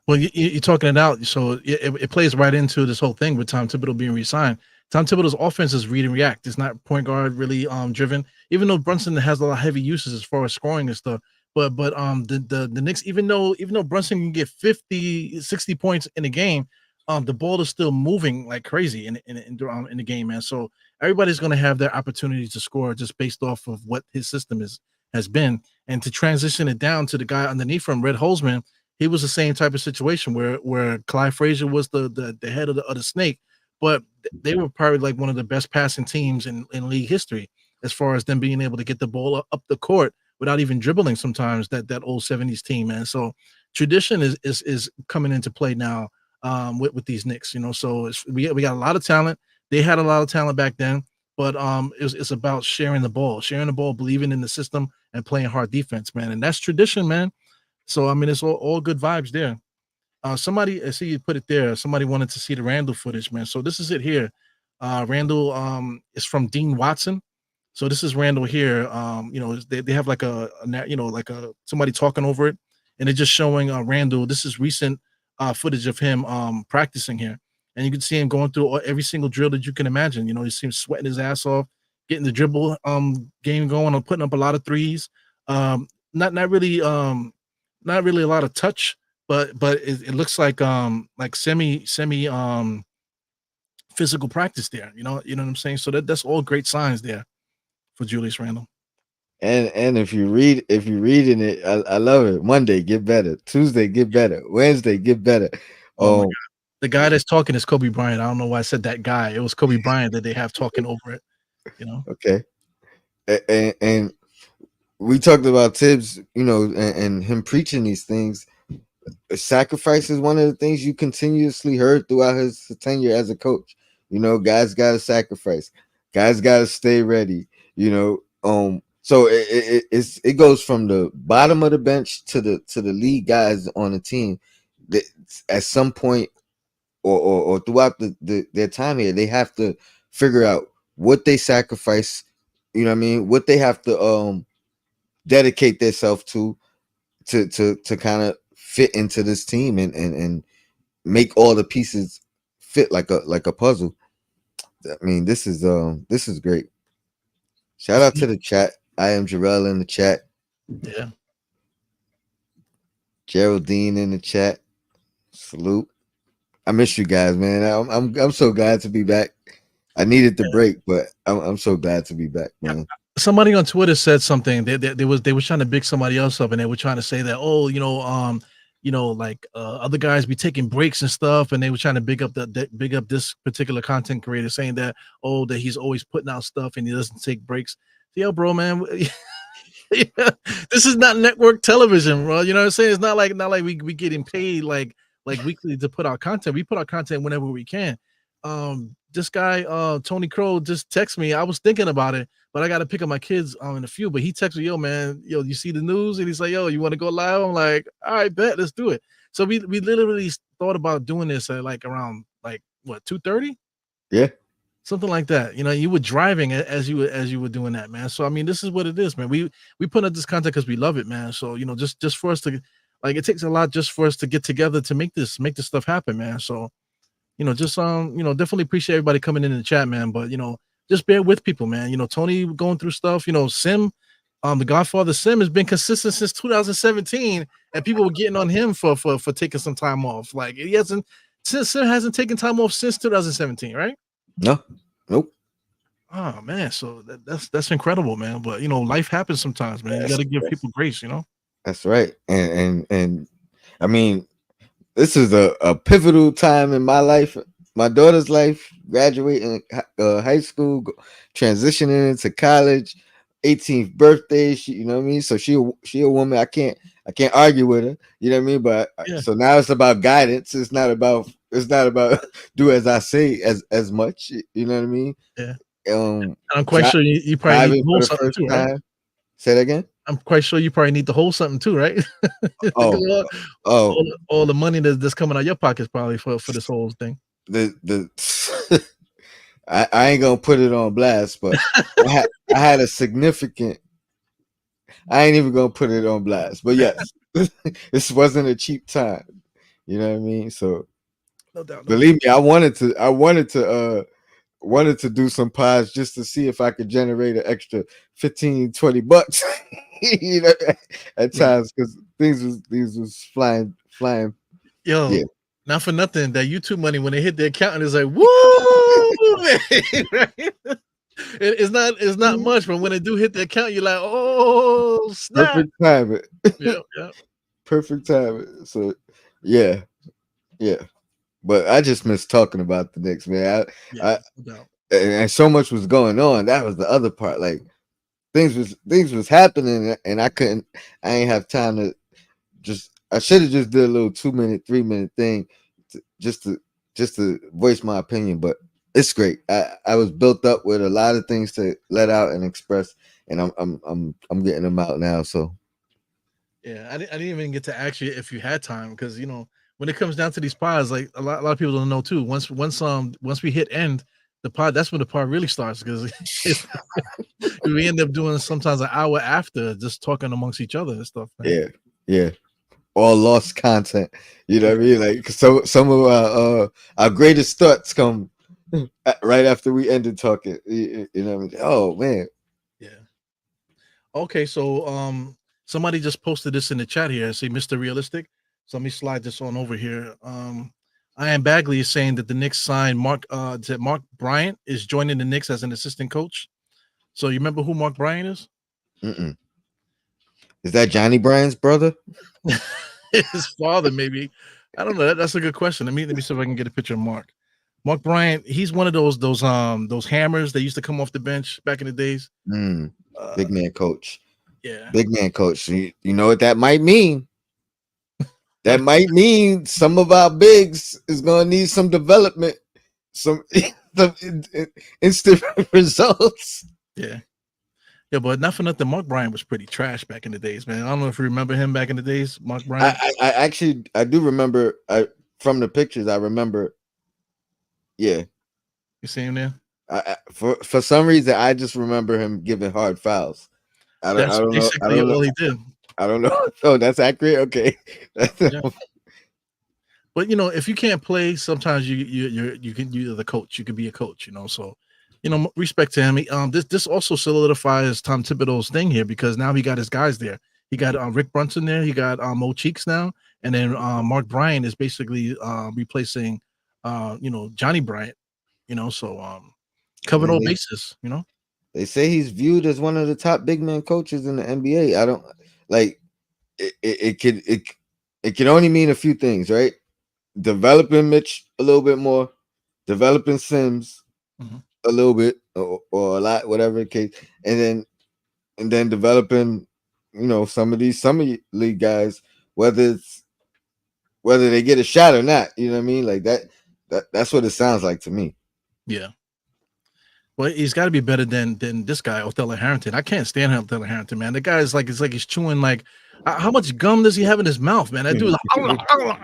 Well, you're talking it out, so it plays right into this whole thing with Tom Thibodeau being re-signed. Tom Thibodeau's offense is read and react. It's not point guard really driven, even though Brunson has a lot of heavy uses as far as scoring and stuff. But the Knicks, even though Brunson can get 50, 60 points in a game, the ball is still moving like crazy in the game, man. So everybody's going to have their opportunity to score just based off of what his system has been, and to transition it down to the guy underneath from Red Holzman. He was the same type of situation where Clyde Frazier was the head of the snake, but they were probably like one of the best passing teams in league history as far as them being able to get the ball up the court without even dribbling sometimes, that old 70s team, man. So tradition is coming into play now with these Knicks, so we got a lot of talent. They had a lot of talent back then, but it's about sharing the ball, believing in the system and playing hard defense, man. And that's tradition, man. So I mean, it's all good vibes there. Somebody, I see you put it there. Somebody wanted to see the Randle footage, man. So this is it here. Randle is from Dean Watson. So this is Randle here. They have like like a somebody talking over it, and it's just showing Randle. This is recent footage of him practicing here, and you can see him going through every single drill that you can imagine. You see him sweating his ass off, getting the dribble game going, or putting up a lot of threes. Not really a lot of touch, but it looks like semi physical practice there. You know what I'm saying? So that's all great signs there for Julius Randle. and if you reading it, I love it. Monday, get better. Tuesday, get better. Wednesday, get better. Oh my god. The guy that's talking is Kobe Bryant. I don't know why I said that guy. It was Kobe Bryant that they have talking over it, Okay. And we talked about Tibbs, and him preaching these things. Sacrifice is one of the things you continuously heard throughout his tenure as a coach. Guys got to sacrifice. Guys got to stay ready. So it goes from the bottom of the bench to the lead guys on the team. That at some point or throughout their time here, they have to figure out what they sacrifice. You know what I mean? What they have to dedicate themselves to kind of fit into this team and make all the pieces fit like a puzzle. I mean, this is great. Shout out to the chat. I am Jarrell in the chat. Yeah. Geraldine in the chat. Salute. I miss you guys, man. I'm so glad to be back. I needed the break, but I'm so glad to be back, man. Somebody on Twitter said something. They was trying to big somebody else up, and they were trying to say that, other guys be taking breaks and stuff, and they were trying to big up this particular content creator, saying that that he's always putting out stuff and he doesn't take breaks. Yo, bro, man, this is not network television, bro. You know what I'm saying? It's not like we getting paid like weekly to put out content. We put out content whenever we can. this guy, Tony Crow, just texted me. I was thinking about it, but I got to pick up my kids in a few. But he texted me, yo, man, yo, you see the news? And he's like, yo, you want to go live? I'm like, all right, bet, let's do it. So we literally thought about doing this at like around like what 2:30, Yeah, something like that. You know, you were driving as you were doing that, man. So I mean, this is what it is, man. We put up this content because we love it, man. So you know, just for us to like, it takes a lot just for us to get together to make this stuff happen, man. So you know, just you know, definitely appreciate everybody coming in the chat, man. But you know, just bear with people, man. You know, Tony going through stuff. You know, Sim, the Godfather Sim has been consistent since 2017, and people were getting on him for taking some time off. Like he hasn't since Sim hasn't taken time off since 2017, right? no, nope. Oh man, so that's incredible, man. But you know, life happens sometimes, man. You got That's, to give that's people grace, you know. that's right. And I mean, this is a pivotal time in my life, my daughter's life, graduating high school, transitioning into college, 18th birthday. She, you know what I mean. So she a woman. I can't argue with her. You know what I mean. But Yeah, so now it's about guidance. It's not about do as I say as much. You know what I mean. yeah. Um, I'm quite dri- sure you probably need driving to for hold the something first too, right? time. Say that again. I'm quite sure you probably need to hold something too, right? Oh, Because oh, all the money that's coming out your pockets probably for this whole thing. the I ain't gonna put it on blast, but I had a significant. I ain't even gonna put it on blast, but yes, this wasn't a cheap time. You know what I mean? So No doubt, no doubt. believe me, I wanted to do some pods just to see if I could generate an extra 15-20 bucks. You know, at Yeah. times because things was flying. Yo, Yeah, not for nothing. That YouTube money when they hit the account is like, woo, man, right? It's not much, but when they do hit the account, you're like, oh snap. perfect timing. Yeah, yeah, Perfect timing. So yeah, yeah. But I just miss talking about the Knicks, man. yeah, I no doubt. and so much was going on. That was the other part. Like things was happening, and I couldn't. I ain't have time to just. I should have just did a little 2 minute, 3 minute thing, to, just to voice my opinion. But it's great. I was built up with a lot of things to let out and express, and I'm getting them out now. So Yeah, I didn't even get to ask you if you had time because you know when it comes down to these pods, like a lot of people don't know too. Once we hit end the pod, that's when the pod really starts because we end up doing sometimes an hour after just talking amongst each other and stuff, man. yeah, yeah. All lost content. You know Yeah, what I mean? Like some of our greatest thoughts come right after we ended talking. You know what I mean? Oh man. yeah. Okay, so somebody just posted this in the chat here. I see Mr. Realistic. So let me slide this on over here. Ian Bagley is saying that the Knicks signed that Mark Bryant is joining the Knicks as an assistant coach. So you remember who Mark Bryant is? Mm-mm. Is that Johnny Bryan's brother? His father, maybe. I don't know. That's a good question. Let me see if I can get a picture of Mark. Mark Bryant, he's one of those hammers that used to come off the bench back in the days. Mm. Uh, Big man coach. yeah. Big man coach. You know what that might mean? That might mean some of our bigs is gonna need some development, some, some instant results. Yeah. Yeah, but not for nothing. Mark Bryant was pretty trash back in the days, man. I don't know if you remember him back in the days, Mark Bryant. I actually I do remember from the pictures. I remember. Yeah, You see him there? for some reason I just remember him giving hard fouls. I That's don't know. I basically don't know. all he did. I don't know. Oh, that's accurate. Okay. Yeah. But you know, if you can't play, sometimes you're the coach. You can be a coach, you know. So, you know, respect to him. This also solidifies Tom Thibodeau's thing here because now he got his guys there. He got Rick Brunson there. He got Mo Cheeks now, and then Mark Bryant is basically replacing you know, Johnny Bryant. You know, so covered And all bases. You know. they say he's viewed as one of the top big man coaches in the NBA. I don't like it could only mean a few things, right? Developing Mitch a little bit more, developing Sims Mhm. a little bit or a lot, whatever the case, and then developing, some of these summer league guys, whether they get a shot or not. You know what I mean? Like that's what it sounds like to me. Yeah. Well, he's got to be better than this guy, Othello Harrington. I can't stand Othello Harrington, man. The guy is like, it's like he's chewing like, how much gum does he have in his mouth, man? That dude,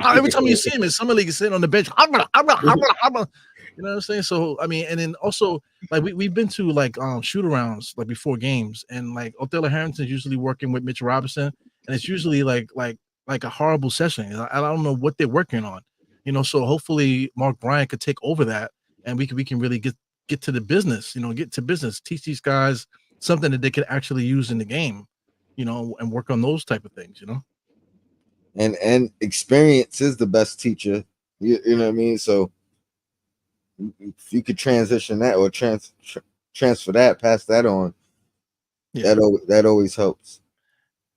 every time you see him in summer league, he's sitting on the bench. You know what I'm saying? So I mean, and then also like we've been to like shoot arounds like before games, and like Othello Harrington's usually working with Mitch Robinson, and it's usually like a horrible session. I don't know what they're working on, you know. So hopefully Mark Bryant could take over that, and we can really get to the business, you know, get to business, teach these guys something that they could actually use in the game, you know, and work on those type of things, you know. And experience is the best teacher. You know what I mean? So if you could transition that or transfer that, pass that on, Yeah. that always helps.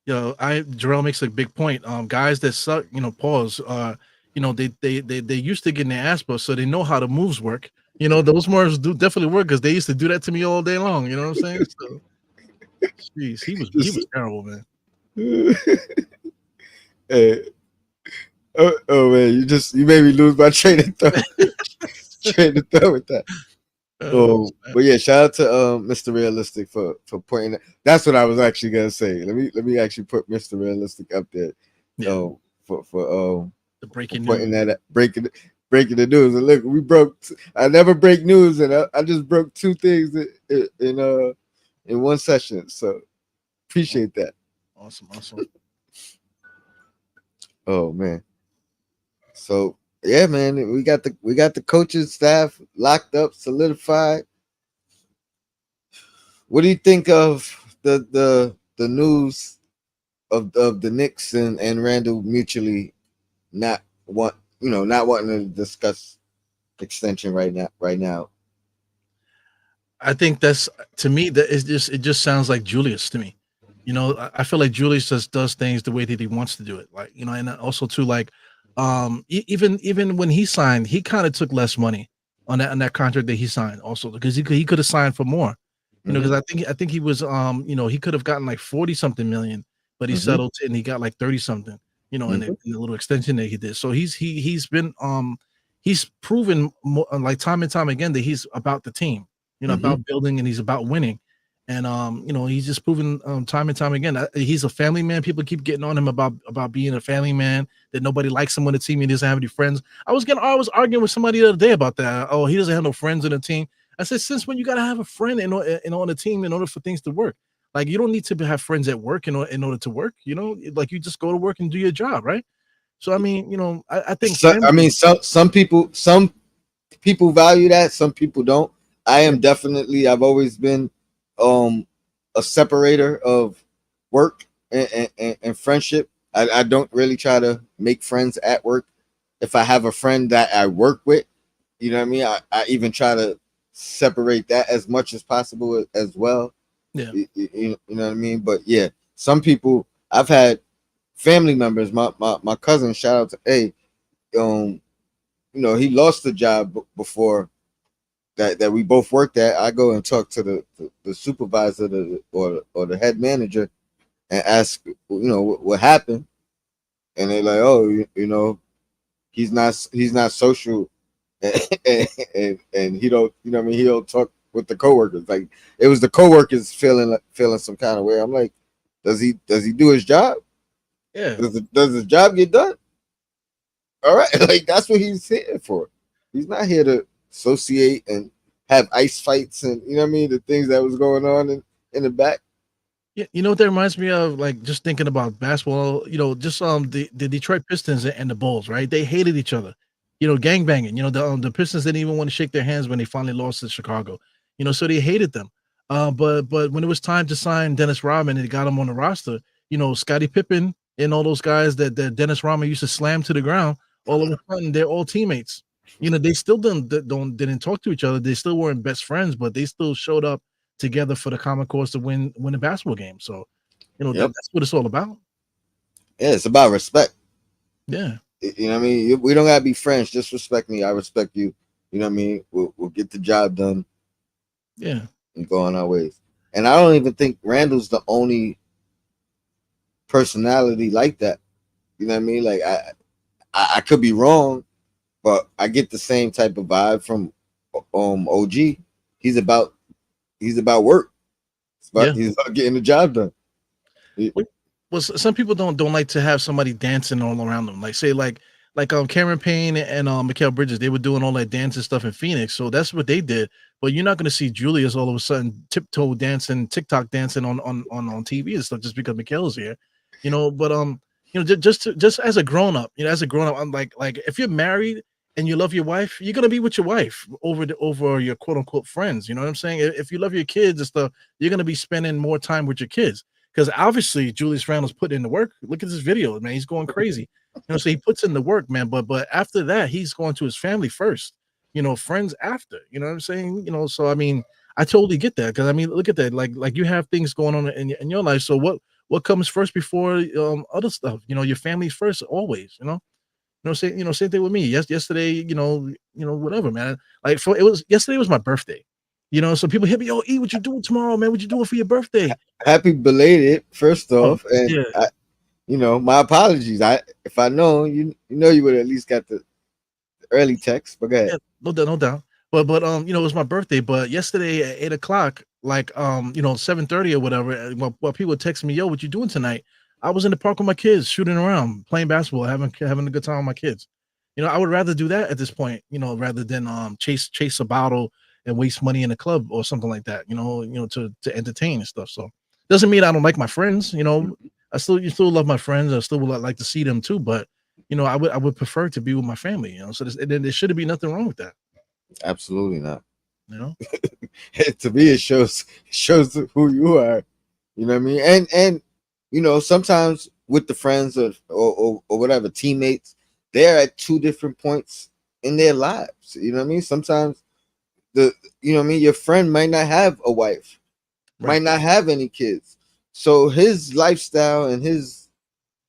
You know, Jarrell makes a big point. Guys that suck, you know, pause. You know, they used to getting their ass bust, so they know how the moves work. You know, those moves do definitely work because they used to do that to me all day long. You know what I'm saying? So, jeez, he was terrible, man. Hey, oh man, you made me lose my train of thought. Train of thought with that. But yeah, shout out to Mr. Realistic for pointing that. That's what I was actually gonna say. Let me actually put Mr. Realistic up there. Yeah. For The breaking pointing news. that breaking the news. And look, we broke. I never break news, and I just broke two things in one session. So appreciate that. Awesome. Oh man. So yeah, man, we got the coaching staff locked up, solidified. What do you think of the news of the Knicks and Randle mutually not not wanting to discuss extension right now? I think that's, to me, that is just, it just sounds like Julius to me. You know, I feel like Julius just does things the way that he wants to do it. Like, you know, and also too, like, even when he signed, he kind of took less money on that contract that he signed, also because he could have signed for more. You know, Mm-hmm. because I think he was you know, he could have gotten like 40 something million, but he Mm-hmm. settled and he got like 30 something. You know, Mm-hmm. in the little extension that he did. So he's been he's proven like time and time again that he's about the team, you know, Mm-hmm. about building, and he's about winning. And you know, he's just proven time and time again he's a family man. People keep getting on him about being a family man, that nobody likes him on the team. He doesn't have any friends. I was arguing with somebody the other day about that. Oh, he doesn't have no friends in the team. I said, since when you gotta have a friend on the team in order for things to work? Like, you don't need to have friends at work in order to work. You know, like, you just go to work and do your job, right? So I mean, you know, I think So, I mean, some people value that, some people don't. I am definitely. I've always been a separator of work and friendship. I don't really try to make friends at work. If I have a friend that I work with, you know what I mean. I even try to separate that as much as possible as well. Yeah. You know what I mean. But yeah, some people, I've had family members. My cousin, shout out to um you know, he lost the job before that we both worked at. I go and talk to the supervisor, or the head manager, and ask, you know, what happened. And they're like, oh, you know, he's not social, and he don't, you know what I mean, he don't talk with the coworkers. Like, it was the coworkers feeling some kind of way. I'm like, does he do his job? Yeah. Does the job get done? All right, like, that's what he's here for. He's not here to associate and have ice fights, and you know what I mean, the things that was going on in the back. Yeah, you know what that reminds me of? Like, just thinking about basketball, you know, just the Detroit Pistons and the Bulls, right? They hated each other, you know, gang banging. You know, the Pistons didn't even want to shake their hands when they finally lost to Chicago. You know, so they hated them. But when it was time to sign Dennis Rodman and they got him on the roster, you know, Scottie Pippen and all those guys that Dennis Rodman used to slam to the ground, all of a sudden they're all teammates. You know, they still didn't talk to each other. They still weren't best friends, but they still showed up together for the common cause to win a basketball game. So, you know, Yep. that's what it's all about. Yeah, it's about respect. Yeah. You know what I mean? We don't gotta be friends. Just respect me. I respect you. You know what I mean? We'll get the job done Yeah. and go on our ways. And I don't even think Randall's the only personality like that. You know what I mean? Like, I could be wrong, but I get the same type of vibe from OG. He's about work. Yeah. He's about getting the job done. Well, some people don't like to have somebody dancing all around them. Like say like Cameron Payne and Mikal Bridges, they were doing all that dancing stuff in Phoenix, so that's what they did. But you're not going to see Julius all of a sudden tiptoe dancing, TikTok dancing on TV and stuff just because Mikal's here, you know. But just as a grown up, as a grown up, I'm like if you're married and you love your wife, you're gonna be with your wife over your quote unquote friends. You know what I'm saying? If you love your kids and stuff, you're gonna be spending more time with your kids. Because obviously Julius Randle's putting in the work. Look at this video, man. He's going crazy. So he puts in the work, man. But after that, he's going to his family first. Friends after. You know what I'm saying? So I mean, I totally get that. Because I mean, look at that. Like you have things going on in your life. So what comes first before other stuff? Your family's first always. Same thing with me. Yesterday, whatever, man. Like yesterday was my birthday. So people hit me, yo, E, what you doing tomorrow, man? What you doing for your birthday? Happy belated, first off, and yeah. my apologies. If I know you would at least got the early text, but go ahead. Yeah, no doubt. But it was my birthday. But yesterday at 8:00, like 7:30 or whatever, while people would text me, yo, what you doing tonight? I was in the park with my kids, shooting around, playing basketball, having a good time with my kids. I would rather do that at this point, rather than chase a bottle and waste money in a club or something like that, to entertain and stuff. So doesn't mean I don't like my friends, I still love my friends. I still would like to see them too, but I would prefer to be with my family, so there shouldn't be nothing wrong with that. Absolutely not. You know, To me, it shows who you are. You know what I mean? And sometimes with the friends or whatever teammates, they're at two different points in their lives. You know what I mean? Sometimes your friend might not have a wife, right. might not have any kids, so his lifestyle and his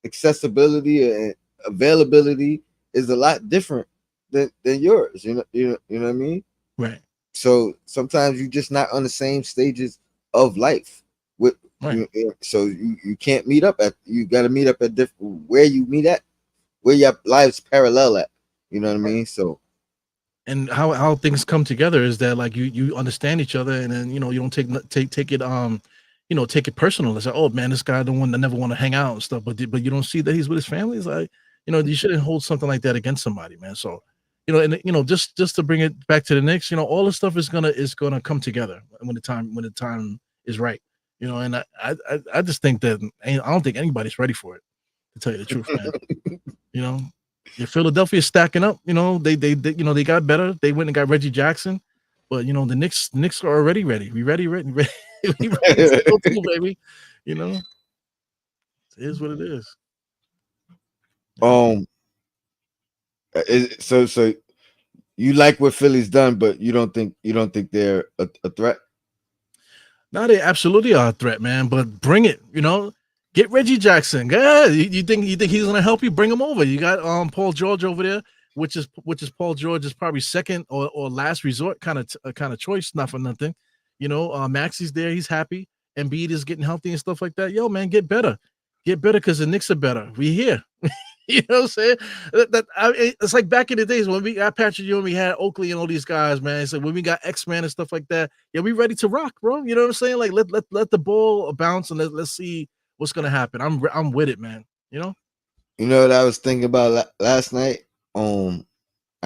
accessibility and availability is a lot different than yours. You know what I mean? Right. So sometimes you're just not on the same stages of life. With Right. so you can't meet up at. You got to meet up at different where you meet at, where your lives parallel at. You know what I mean? So. And how things come together is that like you understand each other, and then you don't take it take it personal. It's like, oh man, this guy don't want to never want to hang out and stuff, but you don't see that he's with his family. It's like, you shouldn't hold something like that against somebody, man. So and just to bring it back to the Knicks, all this stuff is gonna come together when the time is right. And I just think that I don't think anybody's ready for it, to tell you the truth, man. you know Philadelphia stacking up. They got better. They went and got Reggie Jackson, but the Knicks are already ready. We ready. We ready to go through, baby. It is what it is. So you like what Philly's done, but you don't think they're a threat? No, they absolutely are a threat, man. But bring it. Get Reggie Jackson. Yeah, you think he's gonna help you? Bring him over. You got Paul George over there, which is Paul George's probably second or last resort kind of choice. Not for nothing. Maxi's there. He's happy. Embiid is getting healthy and stuff like that. Yo, man, get better because the Knicks are better. We here. You know what I'm saying? It's like back in the days when we got Patrick Ewing, we had Oakley and all these guys, man. It's like when we got X-Man and stuff like that. Yeah, we ready to rock, bro. You know what I'm saying? Like let the ball bounce and let's see what's gonna happen. I'm with it, man. You know what I was thinking about last night? I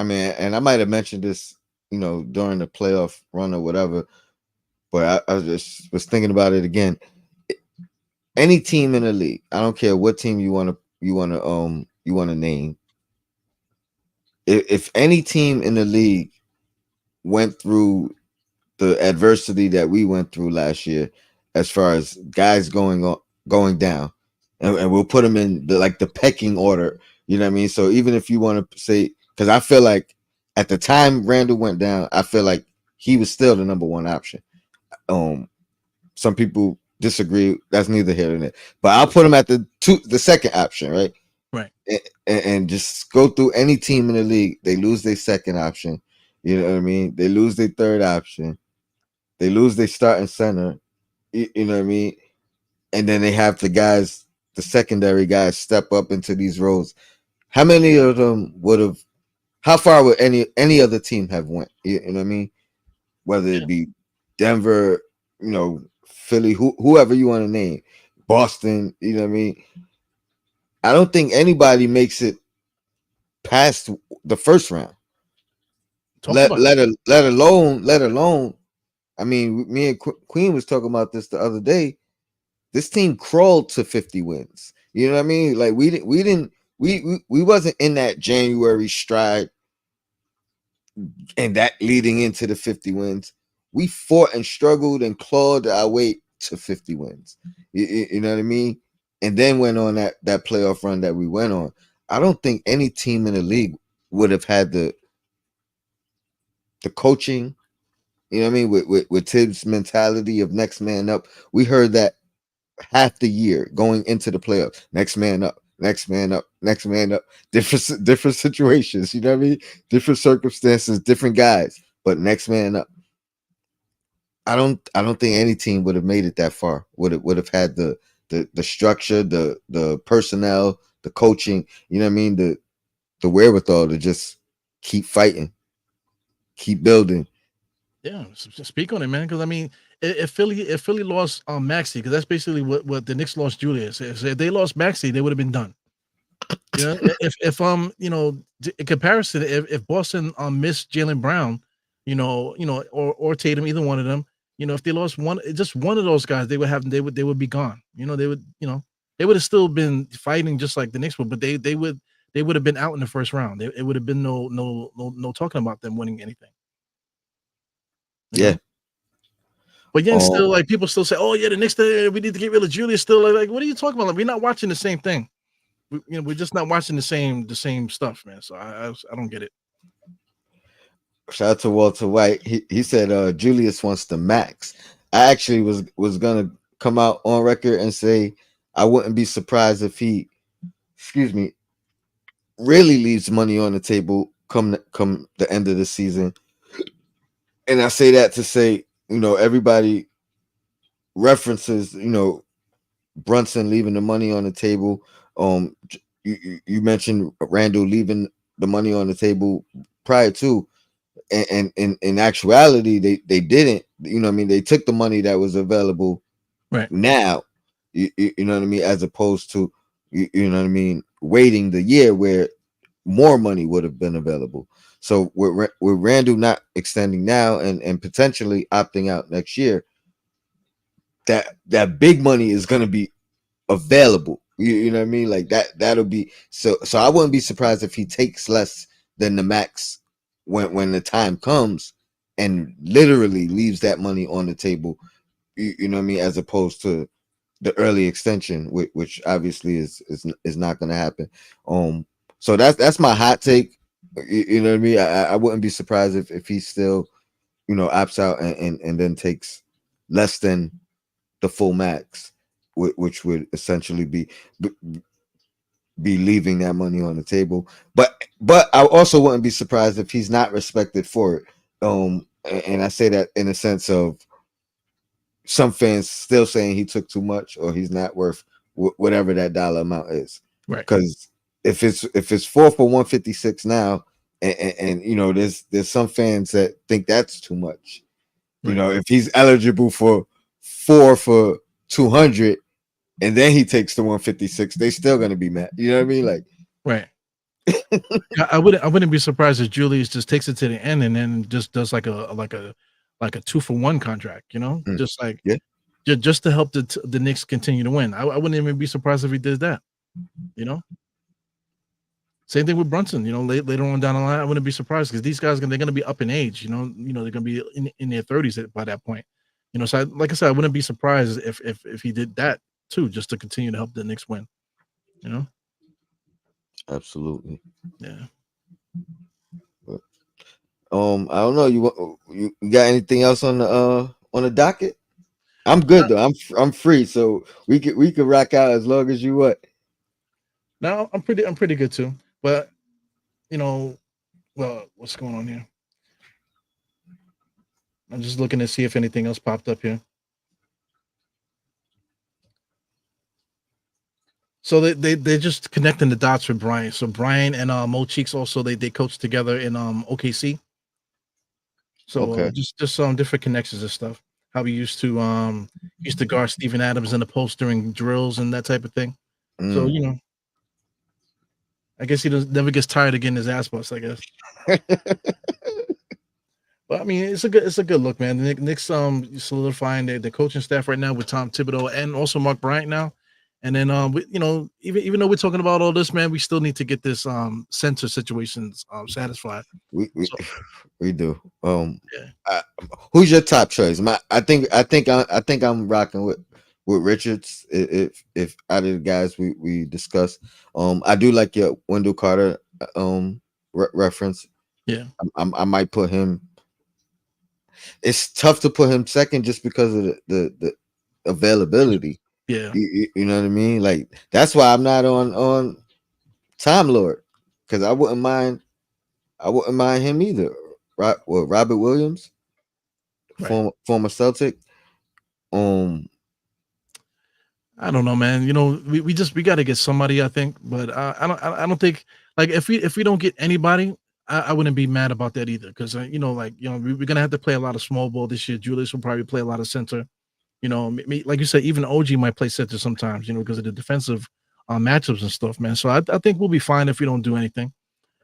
mean, and I might have mentioned this, during the playoff run or whatever, but I just was thinking about it again. Any team in the league, I don't care what team you want to name. If any team in the league went through the adversity that we went through last year, as far as guys going down, and we'll put them in the pecking order. You know what I mean? So even if you want to say, because I feel like at the time Randle went down, I feel like he was still the number one option. Some people disagree. That's neither here nor there. But I'll put him at the second option, right? Right. And just go through any team in the league. They lose their second option. You know what I mean? They lose their third option. They lose their starting center. You know what I mean? And then they have the secondary guys step up into these roles. How many of them would have How far would any other team have went? You know what I mean? Whether it be Denver, Philly, whoever you want to name, Boston. You know what I mean? I don't think anybody makes it past the first round. Talk about it. Let alone. I mean, me and Queen was talking about this the other day. This team crawled to 50 wins. You know what I mean? Like we wasn't in that January stride and that leading into the 50 wins. We fought and struggled and clawed our way to 50 wins. You know what I mean? And then went on that playoff run that we went on. I don't think any team in the league would have had the coaching, you know what I mean, with Tibbs' mentality of next man up. We heard that half the year going into the playoffs. Next man up, next man up, next man up. Different situations, you know what I mean? Different circumstances, different guys, but next man up. I don't think any team would have made it that far. Would have had the structure, the personnel, the coaching, you know what I mean, the wherewithal to just keep fighting, keep building. Yeah, speak on it, man. Because I mean, if Philly lost Maxey, because that's basically what the Knicks lost Julius. If they lost Maxey, they would have been done. You know, if in comparison, if Boston missed Jaylen Brown, or Tatum, either one of them, if they lost just one of those guys, they would be gone. They would have still been fighting just like the Knicks would, but they would have been out in the first round. It would have been no talking about them winning anything. Yeah. But yet still, like, people still say, "Oh yeah, the Knicks, we need to get rid of Julius." Still, like, what are you talking about? Like, we're not watching the same thing. We're just not watching the same stuff, man. So I don't get it. Shout out to Walter White. He said Julius wants the max. I actually was gonna come out on record and say I wouldn't be surprised if he, excuse me, really leaves money on the table come the end of the season. And I say that to say, everybody references, Brunson leaving the money on the table. You mentioned Randle leaving the money on the table prior to, and in actuality, they didn't. You know what I mean? They took the money that was available Right now. You know what I mean? As opposed to you know what I mean, waiting the year where more money would have been available. So with Randle not extending now and potentially opting out next year, that big money is going to be available. You know what I mean? Like that'll be so I wouldn't be surprised if he takes less than the max when the time comes and literally leaves that money on the table. You know what I mean? As opposed to the early extension, which obviously is not going to happen. So that's my hot take. You know what I mean? I wouldn't be surprised if he still, opts out and then takes less than the full max, which would essentially be leaving that money on the table. But I also wouldn't be surprised if he's not respected for it. And I say that in a sense of some fans still saying he took too much or he's not worth whatever that dollar amount is. right Because if it's 4 for 156 now, and there's some fans that think that's too much. right If he's eligible for 4 for 200 and then he takes the 156, they still gonna be mad. You know what I mean? Like, right. I wouldn't be surprised if Julius just takes it to the end and then just does like a 2-for-1 contract. Just like yeah, just to help the Knicks continue to win. I wouldn't even be surprised if he did that. Same thing with Brunson. Later on down the line, I wouldn't be surprised because these guys they're going to be up in age. They're going to be in their 30s by that point. So like I said, I wouldn't be surprised if he did that too, just to continue to help the Knicks win. absolutely. Yeah. But, I don't know. You got anything else on the docket? I'm good though. I'm free, so we could rock out as long as you want. No, I'm pretty good too. But well, what's going on here? I'm just looking to see if anything else popped up here. So they're just connecting the dots with Brian. So Brian and Mo Cheeks also they coached together in OKC. So Okay. just some different connections and stuff. How we used to guard Steven Adams in the post during drills and that type of thing. So Mm. I guess he never gets tired of getting his ass bust. I guess. But I mean, it's a good look, man. The Knicks solidifying the coaching staff right now with Tom Thibodeau and also Mark Bryant now. And then even though we're talking about all this, man, we still need to get this center situations satisfied. we, we So we do. yeah. Who's your top choice? I think I'm rocking with Richards. If out of the guys we discussed, I do like your Wendell Carter reference. Yeah. I might put him. It's tough to put him second just because of the availability. Yeah. You know what I mean? Like that's why I'm not on Time Lord, because I wouldn't mind him either. Right? Well, Robert Williams, Right. former Celtic. Um, I don't know, man. We got to get somebody, I think, but I don't think like if we don't get anybody, I wouldn't be mad about that either because we're gonna have to play a lot of small ball this year. Julius will probably play a lot of center. Like you said, even OG might play center sometimes. Because of the defensive matchups and stuff, man. So I think we'll be fine if we don't do anything.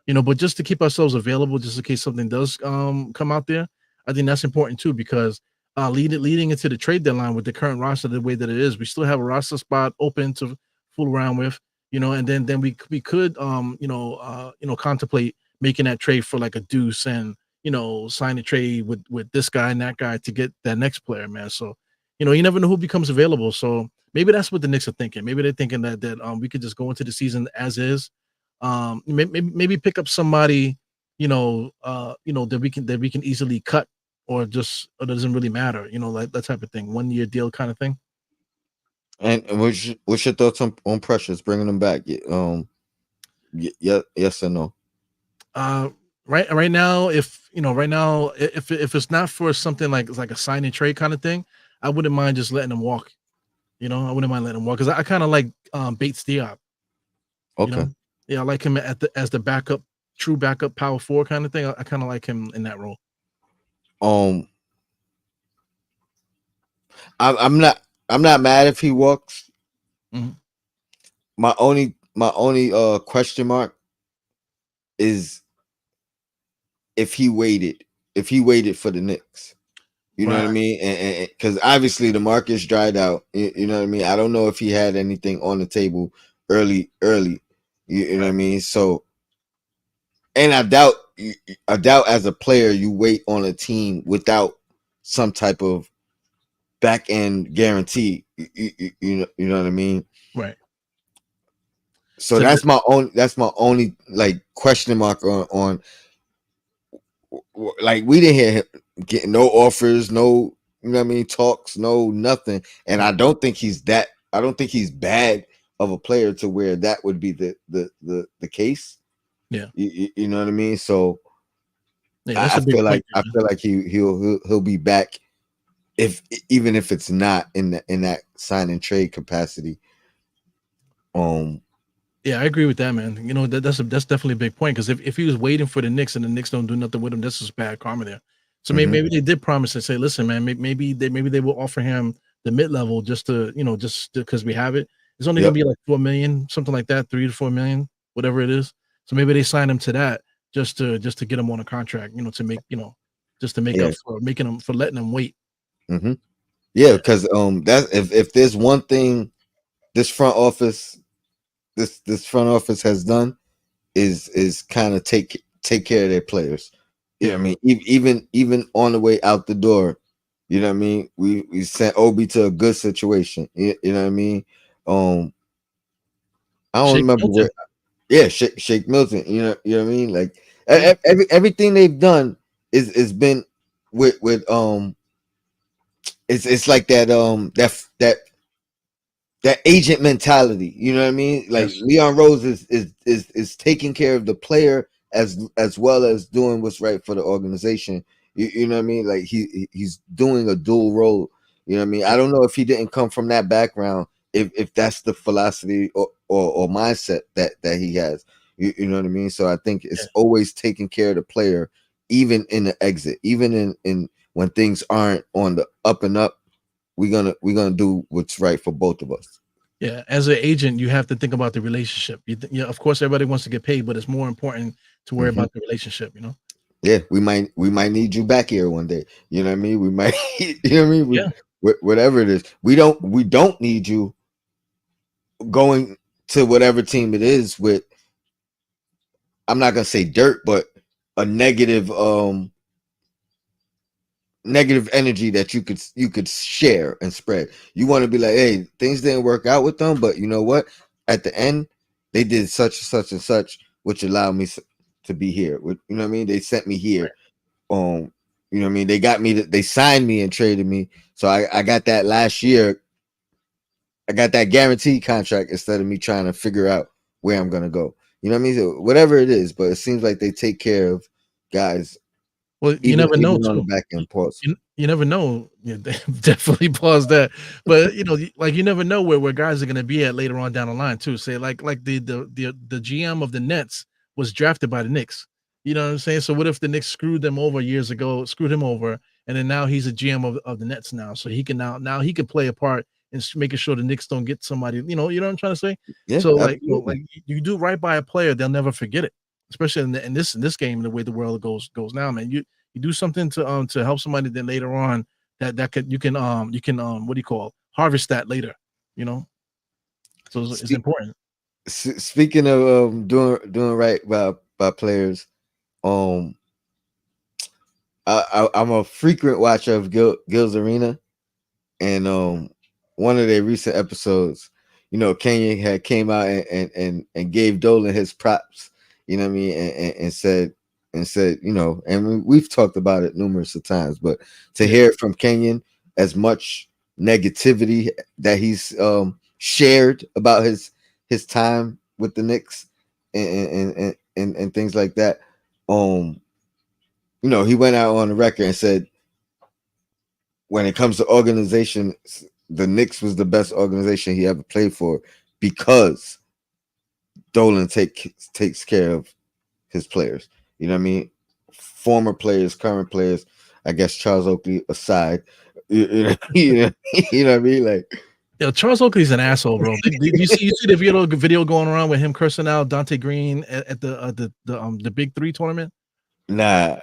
But just to keep ourselves available, just in case something does come out there, I think that's important too because leading into the trade deadline with the current roster the way that it is, we still have a roster spot open to fool around with, and then we could contemplate making that trade for like a Deuce and sign a trade with this guy and that guy to get that next player, man. So you never know who becomes available. So maybe that's what the Knicks are thinking. Maybe they're thinking that we could just go into the season as is, maybe pick up somebody that we can easily cut or just or doesn't really matter, like that type of thing, 1 year deal kind of thing. and what's your thoughts on Precious bringing him back? Yeah, yes or no? uh right now, if it's not for something like a sign and trade kind of thing, I wouldn't mind just letting him walk. I wouldn't mind letting him walk because I kind of like Bates Diop. You Okay. know, yeah, I like him as the backup, true backup power forward kind of thing. I kind of like him in that role. Um, I'm not mad if he walks. Mhm. My only question mark is if he waited for the Knicks. You know what I Right, mean? And because obviously the market's dried out. You know what I mean? I don't know if he had anything on the table early. You know what I right. mean? So, and I doubt as a player you wait on a team without some type of back end guarantee. You know what I mean? Right. So So that's my only like question mark on like we didn't hear him getting no offers, no, you know what I mean, talks, no nothing. And I right. don't think he's bad of a player to where that would be the case. Yeah. You know what I mean? So Yeah, I, that's I a big feel point like there, I man. feel like he'll be back if even if it's not in that sign and trade capacity. Um Yeah, I agree with that, man. That's definitely a big point because if he was waiting for the Knicks and the Knicks don't do nothing with him, this is bad karma there. So mhm. maybe they did promise and say, listen, man, maybe they will offer him the mid level just to just because we have it. It's only gonna Yep. be like 4 million, something like that, 3 to 4 million, whatever it is. So maybe they sign him to that just to get him on a contract, to make just to make Yeah. up for making him for letting him wait. hmm Yeah, Yeah, because that's if there's one thing this front office this front office has done is kind of take care of their players. You know yeah, what I mean? Even on the way out the door, you know what I mean? We sent Obi to a good situation. You know what I mean? Um, I don't Shake remember Milton. where. Yeah, Shake Milton. You know what I mean? Like Yeah, everything they've done is been with. It's like that agent mentality. You know what I mean? Like yes, Leon Rose is taking care of the player as well as doing what's right for the organization. You know what I mean? Like he's doing a dual role. You know what I mean? yeah, I don't know if he didn't come from that background. if that's the philosophy or mindset that he has. You know what I mean? So I think Yeah. it's always taking care of the player, even in the exit, even in when things aren't on the up and up. We're gonna do what's right for both of us. Yeah, as an agent, you have to think about the relationship. Yeah, of course, everybody wants to get paid, but it's more important to worry Hmm. about the relationship. You know. Yeah, we might need you back here one day. You know what I mean? We might, you know what I mean? Yeah. Whatever it is, we don't need you going to whatever team it is with. I'm not gonna say dirt, but a negative energy that you could share and spread. You want to be like, hey, things didn't work out with them, but you know what? At the end, they did such and such and such, which allowed me to be here. You know what I mean? They sent me here. Um, you know what I mean? They got me. They signed me and traded me. So I got that last year. I got that guaranteed contract instead of me trying to figure out where I'm gonna go. You know what I mean? So whatever it is, but it seems like they take care of guys Well, you even never know even on the too. back end. Pause. You never know. Yeah, definitely pause that. But like you never know where guys are going to be at later on down the line too. Say like the GM of the Nets was drafted by the Knicks. You know what I'm saying? So what if the Knicks screwed them over years ago, screwed him over, and then now he's a GM of the Nets now. So he can now he can play a part in making sure the Knicks don't get somebody. You know what I'm trying to say? Yeah, So like absolutely. you do right by a player, they'll never forget it. Especially in this game, the way the world goes now, man. You do something to help somebody, then later on that could you can what do you call harvest that later, you know. So it's Speak, important. speaking of doing right by players, um, I'm a frequent watcher of Gil's Arena, and one of their recent episodes, Kenya had came out and gave Dolan his props. You know what I mean, and said, and we've talked about it numerous of times, but to Yeah, hear it from Kenyon, as much negativity that he's shared about his time with the Knicks and things like that, um, he went out on the record and said, when it comes to organization, the Knicks was the best organization he ever played for because Dolan takes care of his players. You know what I mean? Former players, current players. I guess Charles Oakley aside. You know what I mean? Like, Charles Oakley's an asshole, bro. Did you see the video going around with him cursing out Dante Green at the Big Three tournament? nah.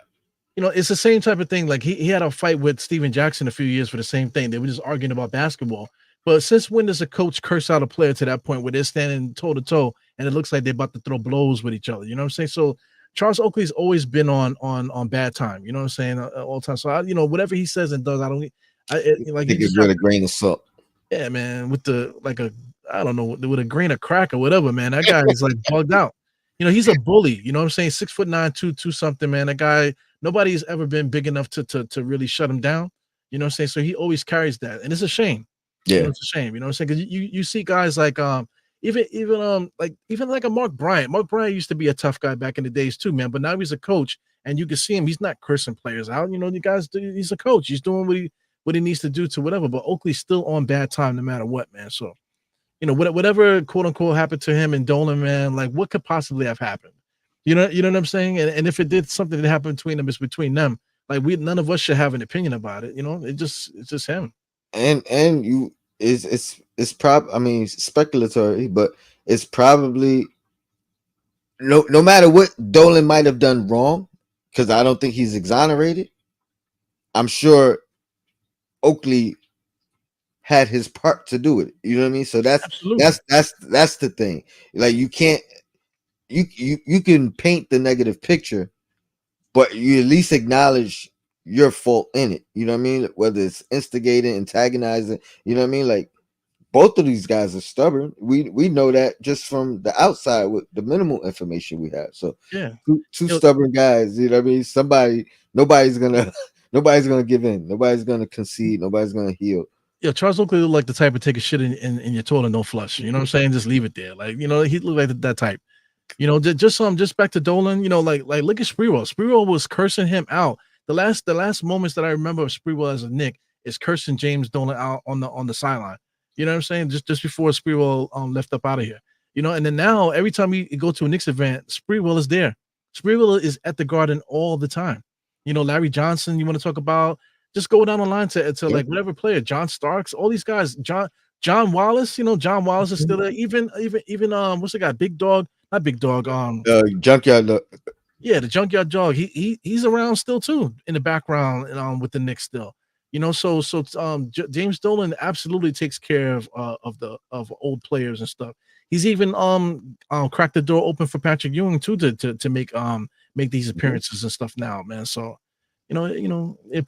It's the same type of thing. Like he had a fight with Steven Jackson a few years for the same thing. They were just arguing about basketball. But since when does a coach curse out a player to that point where they're standing toe to toe and it looks like they're about to throw blows with each other? You know what I'm saying? So Charles Oakley's always been on bad time. You know what I'm saying? All the time. So whatever he says and does, I don't. Like you Take it just have with a to. grain of salt. Yeah, man. With I don't know, with a grain of crack or whatever, man. That guy is like bugged out. He's a bully. You know what I'm saying? 6'9", two something, man. That guy. Nobody's ever been big enough to really shut him down. You know what I'm saying? So he always carries that, and it's a shame. Yeah. It's a shame. You know what I'm saying? Because you see guys like even like a Mark Bryant. Mark Bryant used to be a tough guy back in the days too, man. But now he's a coach, and you can see him. He's not cursing players out. The guys. He's a coach. He's doing what he needs to do to whatever. But Oakley's still on bad time no matter what, man. So whatever quote unquote happened to him and Dolan, man. Like what could possibly have happened? You know what I'm saying? And if it did something that happened between them, it's between them. Like none of us should have an opinion about it. It's just him. And you I mean, speculatory, but it's probably no matter what Dolan might have done wrong, because I don't think he's exonerated. I'm sure Oakley had his part to do it. You know what I mean? So that's Absolutely. that's that's the thing. Like you can't you can paint the negative picture, but you at least acknowledge your fault in it. You know what I mean? Whether it's instigating, antagonizing, you know what I mean? Like both of these guys are stubborn. We know that just from the outside with the minimal information we have. So Yeah. two stubborn guys, you know what I mean? Nobody's gonna nobody's gonna give in, nobody's gonna concede, nobody's gonna heal. Charles Oakley looked like the type of take a shit in your toilet, no flush. You know what I'm saying? Just leave it there. Like, he looked like that type. Just back to Dolan, like look at Sprewell. Sprewell was cursing him out. The last moments that I remember of Sprewell as a Knick is cursing James Dolan out on the sideline. You know what I'm saying? Just before Sprewell left up out of here. You know, and then now every time you go to a Knicks event, Sprewell is there. Sprewell is at the Garden all the time. You know, Larry Johnson, you want to talk about, just go down the line to Yep. like whatever player, John Starks, all these guys, John Wallace, you know, John Wallace is still there. Even what's the guy? Big Dog, not Big Dog, Junkyard. yeah, the Junkyard Dog. He's around still too in the background with the Knicks still. You know, James Dolan absolutely takes care of old players and stuff. He's even cracked the door open for Patrick Ewing too to make these appearances and stuff now, man. So,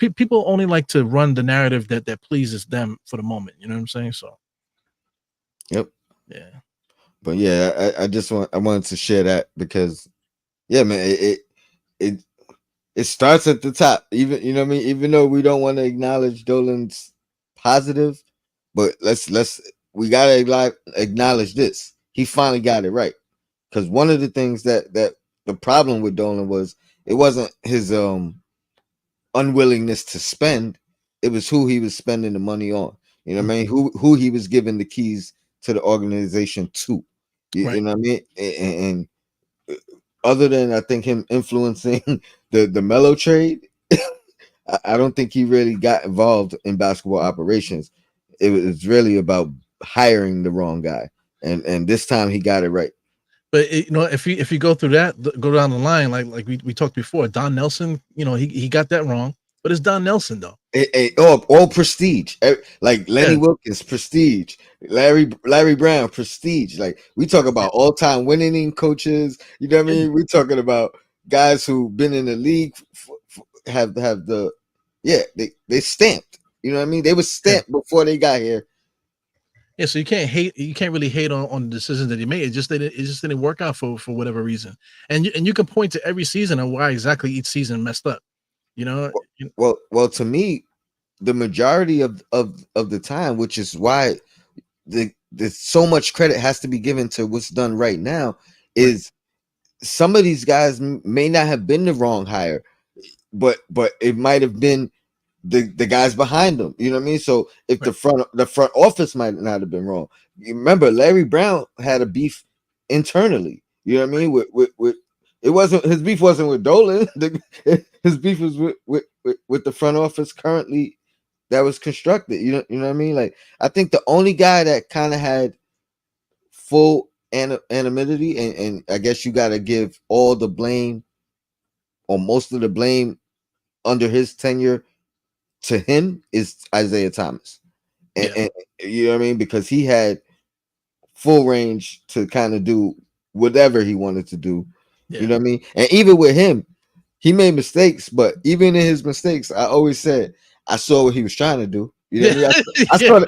people only like to run the narrative that pleases them for the moment. You know what I'm saying? So, Yep. yeah. But yeah, I wanted to share that because, yeah, man, it starts at the top. Even, you know what I mean? Even though we don't want to acknowledge Dolan's positive, but we gotta acknowledge this. He finally got it right. Because one of the things that the problem with Dolan was, it wasn't his unwillingness to spend, it was who he was spending the money on. You know what I mean? Who he was giving the keys to the organization to. You know what I mean? And other than, I think, him influencing the Melo trade, I don't think he really got involved in basketball operations. It was really about hiring the wrong guy, and this time he got it right. But if you go through that, go down the line, like we talked before, Don Nelson, he got that wrong, but it's Don Nelson though. All prestige, like Lenny Wilkens, prestige, Larry Brown, prestige. Like, we talk about all-time winning coaches. You know what I mean? We're talking about guys who've been in the league, have the they stamped. You know what I mean? They were stamped before they got here. Yeah, so you can't really hate on the decisions that he made. It just didn't work out for whatever reason. And you can point to every season and why exactly each season messed up. You know? Well, to me, the majority of the time, which is why there's so much credit has to be given to what's done right now, is some of these guys may not have been the wrong hire, but it might have been the guys behind them. You know what I mean? So if the front office might not have been wrong. You remember, Larry Brown had a beef internally. You know what I mean? With it wasn't, his beef wasn't with Dolan. His beef was with the front office currently that was constructed. You know what I mean? Like, I think the only guy that kind of had full anonymity, and I guess you got to give all the blame or most of the blame under his tenure to him, is Isaiah Thomas. And you know what I mean? Because he had full range to kind of do whatever he wanted to do. You know what I mean? And even with him, he made mistakes, but even in his mistakes, I always said, I saw what he was trying to do. You know what I mean?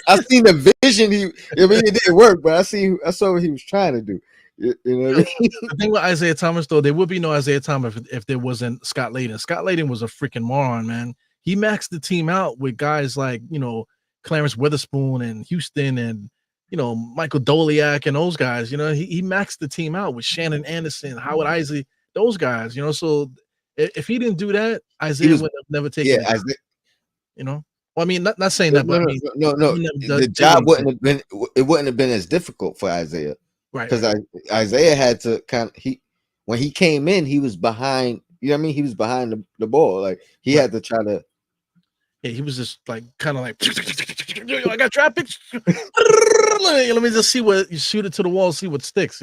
I seen the vision. It didn't work, but I saw what he was trying to do. You know what I mean? The thing with Isaiah Thomas, though, there would be no Isaiah Thomas if there wasn't Scott Layden. Scott Layden was a freaking moron, man. He maxed the team out with guys like, Clarence Witherspoon and Houston and, Michael Doliak and those guys. He maxed the team out with Shannon Anderson, Howard Isley, those guys. So if he didn't do that, Isaiah would have never taken it. Well, I mean, not saying that, but no. The job wouldn't have been as difficult for Isaiah, right? Because Isaiah had to when he came in, he was behind. You know what I mean? He was behind the ball. Like, he had to try to. Yeah, he was just like kind of like, I got draft picks. Let me just see what you shoot it to the wall, see what sticks.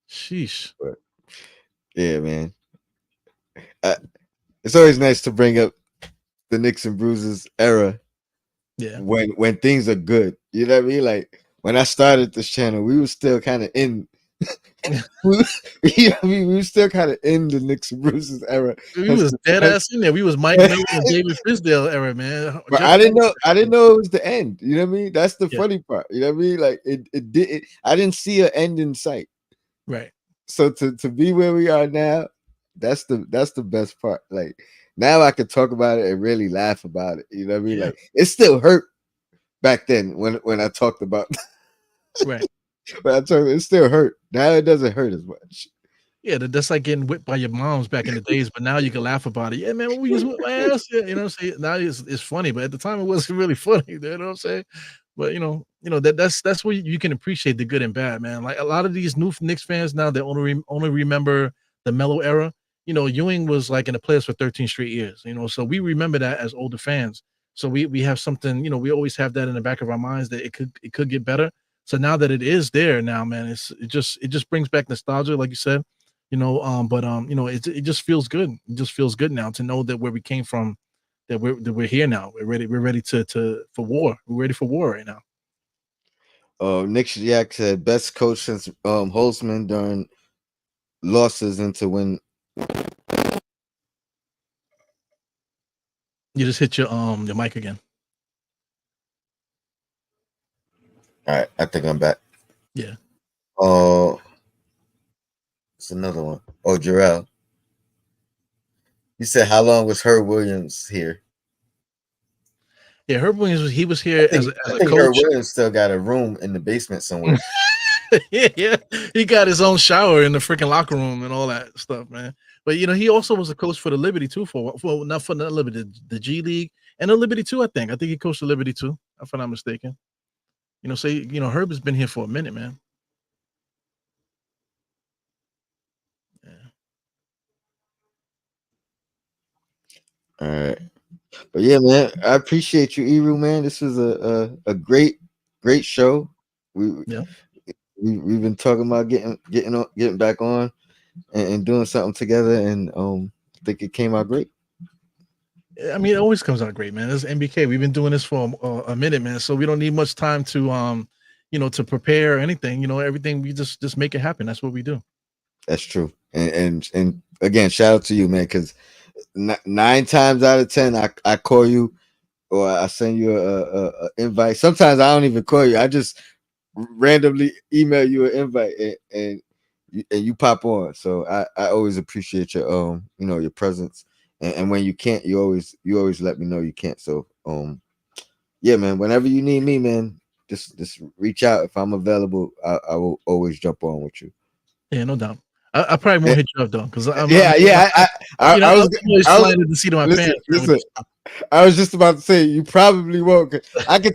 Sheesh. Yeah, man. It's always nice to bring up the Knicks and Bruises era. Yeah. When things are good, you know what I mean? Like, when I started this channel, we were still kind of in. we were still kind of in the Knicks and Bruises era. We was dead ass in there. We was Mike Miller and David Fisdale era, man. But I didn't know it was the end. You know what I mean? That's the funny part. You know what I mean? Like, I didn't see an end in sight. Right. So to be where we are now, that's the best part. Like, now I can talk about it and really laugh about it. You know what I mean? Like, it still hurt back then when I talked about right. But it still hurt. Now it doesn't hurt as much. Yeah, that's like getting whipped by your moms back in the days, but now you can laugh about it. Yeah, man, when we used to whip my ass, yeah, you know what I'm saying? Now it's funny, but at the time it wasn't really funny, you know what I'm saying? But that's where you can appreciate the good and bad, man. Like a lot of these new Knicks fans now, they only remember the Melo era. Ewing was like in the playoffs for 13 straight years, so we remember that as older fans. So we have something, we always have that in the back of our minds that it could get better. So now that it is there now, man, it just brings back nostalgia, like you said. It just feels good. It just feels good now to know that where we came from, that we're here now. We're ready to for war. We're ready for war right now. Nick Yak said best coach since Holzman during losses and to win. You just hit your mic again. All right, I think I'm back. Yeah. It's another one. Oh, Jarrell. You said how long was Herb Williams here? Yeah, Herb Williams he was here as I a think Herb coach. Williams still got a room in the basement somewhere. Yeah, he got his own shower in the freaking locker room and all that stuff, man. But he also was a coach for the Liberty too, for not for the Liberty, the G League and the Liberty too. I think he coached the Liberty too, if I'm not mistaken. Herb has been here for a minute, man. Yeah. All right, but yeah, man, I appreciate you, Eru, man. This was a great show. We Yeah. we've been talking about getting back on and doing something together, and I think it came out great. I mean, it always comes out great, man. This is MBK. We've been doing this for a minute, man. So we don't need much time to prepare anything. Everything we just make it happen. That's what we do. That's true. And again, shout out to you, man, because 9 times out of 10, I call you or I send you a invite. Sometimes I don't even call you. I just randomly email you an invite and you pop on. So I always appreciate your your presence. And when you can't, you always let me know you can't. So yeah, man, whenever you need me, man, just reach out. If I'm available, I will always jump on with you. Yeah, no doubt. I probably won't hit you up though, because I'm I I'm was always I was flying to the seat of my listen pants, man, with listen. this stuff. I was just about to say you probably won't. I can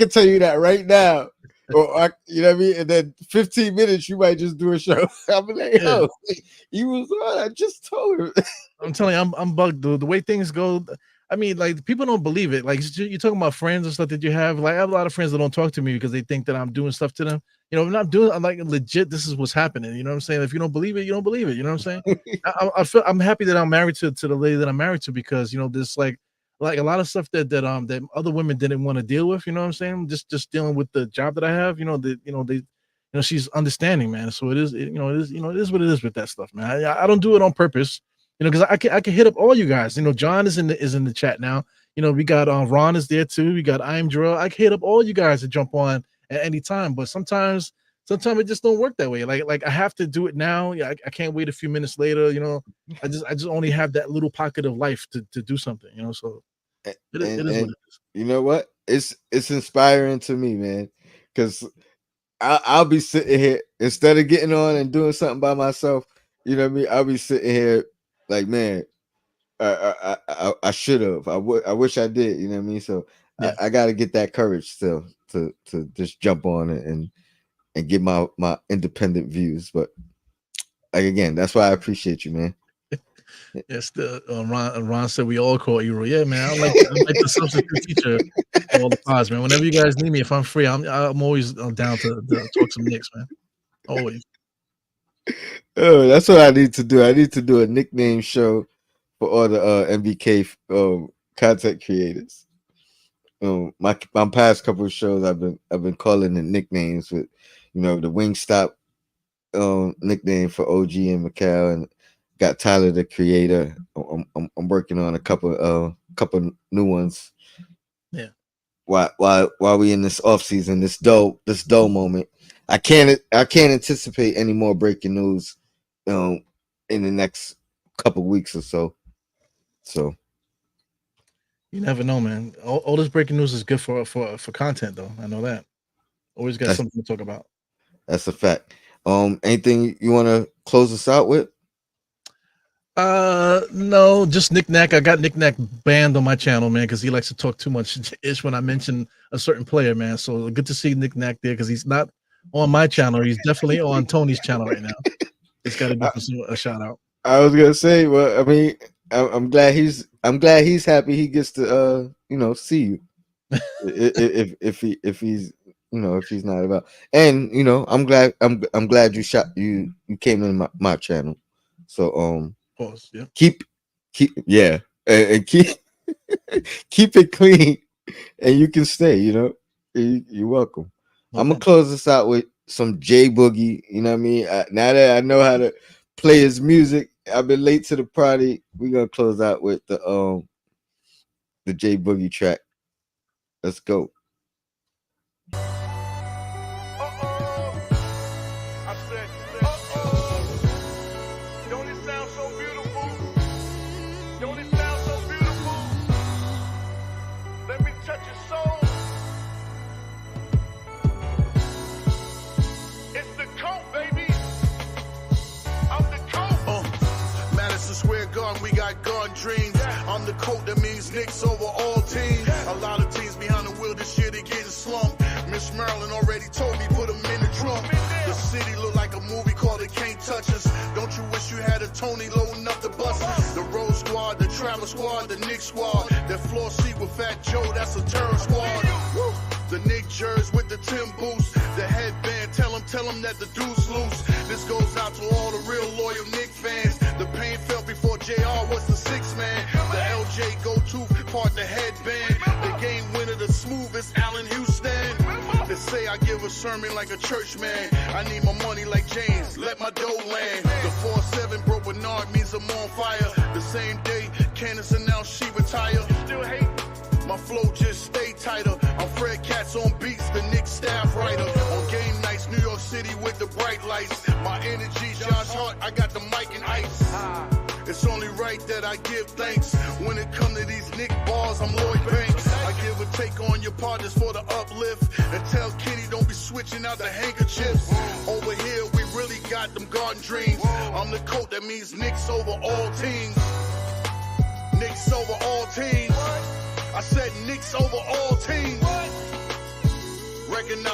tell you that right now, you know what I mean. And then 15 minutes, you might just do a show. I'm like, Yeah. yo, he was on. I just told him. I'm telling you, I'm bugged. The way things go, I mean, like people don't believe it. Like you're talking about friends and stuff that you have. Like I have a lot of friends that don't talk to me because they think that I'm doing stuff to them. I'm not doing. I'm like legit. This is what's happening. You know what I'm saying? If you don't believe it, you don't believe it. You know what I'm saying? I'm happy that I'm married to the lady that I'm married to because this like a lot of stuff that other women didn't want to deal with. You know what I'm saying? Just dealing with the job that I have. She's understanding, man. So it is. It is what it is with that stuff, man. I don't do it on purpose. Because I can hit up all you guys. John is in the chat now. We got Ron is there too. We got I'm Jarrell. I can hit up all you guys to jump on at any time. But sometimes it just don't work that way. Like I have to do it now. Yeah, I can't wait a few minutes later. I just only have that little pocket of life to do something. So it is what And it is. you know what? It's inspiring to me, man, because I'll be sitting here instead of getting on and doing something by myself. You know what I mean? I'll be sitting here like, man, I should have. I wish I did. You know what I mean? So Yeah. I got to get that courage still to just jump on it and get my independent views. But like again, that's why I appreciate you, man. Yes, Ron said we all call Euro. Yeah, man. I'm like the substitute teacher for all the pods, man. Whenever you guys need me, if I'm free, I'm always down to talk some Knicks, man. Always. Oh, that's what I need to do. I need to do a nickname show for all the MBK content creators. My past couple of shows I've been calling the nicknames with, the Wingstop nickname for OG and Mikal, and got Tyler the Creator. I'm working on a couple new ones. Yeah. While we in this off season, this dull moment, I can't anticipate any more breaking news, in the next couple weeks or so. So You never know, man. All this breaking news is good for content, though. I know that. Always got that's something to talk about. that's a fact. Anything you want to close us out with? No, just Knick-Knack. I got Knick-Knack banned on my channel, man, because he likes to talk too much ish when I mention a certain player, man. So good to see Knick-Knack there, because he's not on my channel. He's definitely on Tony's channel right now. It's got to be a shout out. I was gonna say, well, I mean, I'm glad he's happy he gets to see you. if he's if he's not about, and I'm glad you came in my channel. So Pause, yeah. Keep and keep keep it clean, and you can stay. You're welcome. Okay. I'm gonna close this out with some J Boogie. You know what I mean? Now that I know how to play his music, I've been late to the party. We're gonna close out with the J Boogie track. Let's go. We got gun dreams. I'm the coat that means Knicks over all teams. A lot of teams behind the wheel this year, they getting slumped. Miss Maryland already told me put them in the trunk. The city look like a movie called It Can't Touch Us. Don't you wish you had a Tony loading up the buses? The road squad, the travel squad, the Knicks squad. That floor seat with Fat Joe, that's a terror squad. The Knick jerseys with the Tim boots. The headband, tell them that the dude's loose. This goes out to all the real loyal Knick fans. The pain felt before JR was the sixth man. The LJ go-to part the headband. The game winner, the smoothest Allen Houston. They say I give a sermon like a church man. I need my money like James, let my dough land. The 4-7 broke Bernard means I'm on fire. The same day Candace announced she retired. Still hate? My flow just stay tighter. I'm Fred Katz on beats, the Knicks staff writer. On game nights, New York City with the bright lights. My energy, Josh Hart, I got the mic and ice. It's only right that I give thanks. When it come to these Knick bars, I'm Lloyd Banks. I give a take on your partners for the uplift. And tell Kitty don't be switching out the handkerchiefs. Over here, we really got them garden dreams. I'm the coat that means Knicks over all teams. Knicks over all teams. I said Knicks over all teams. Recognize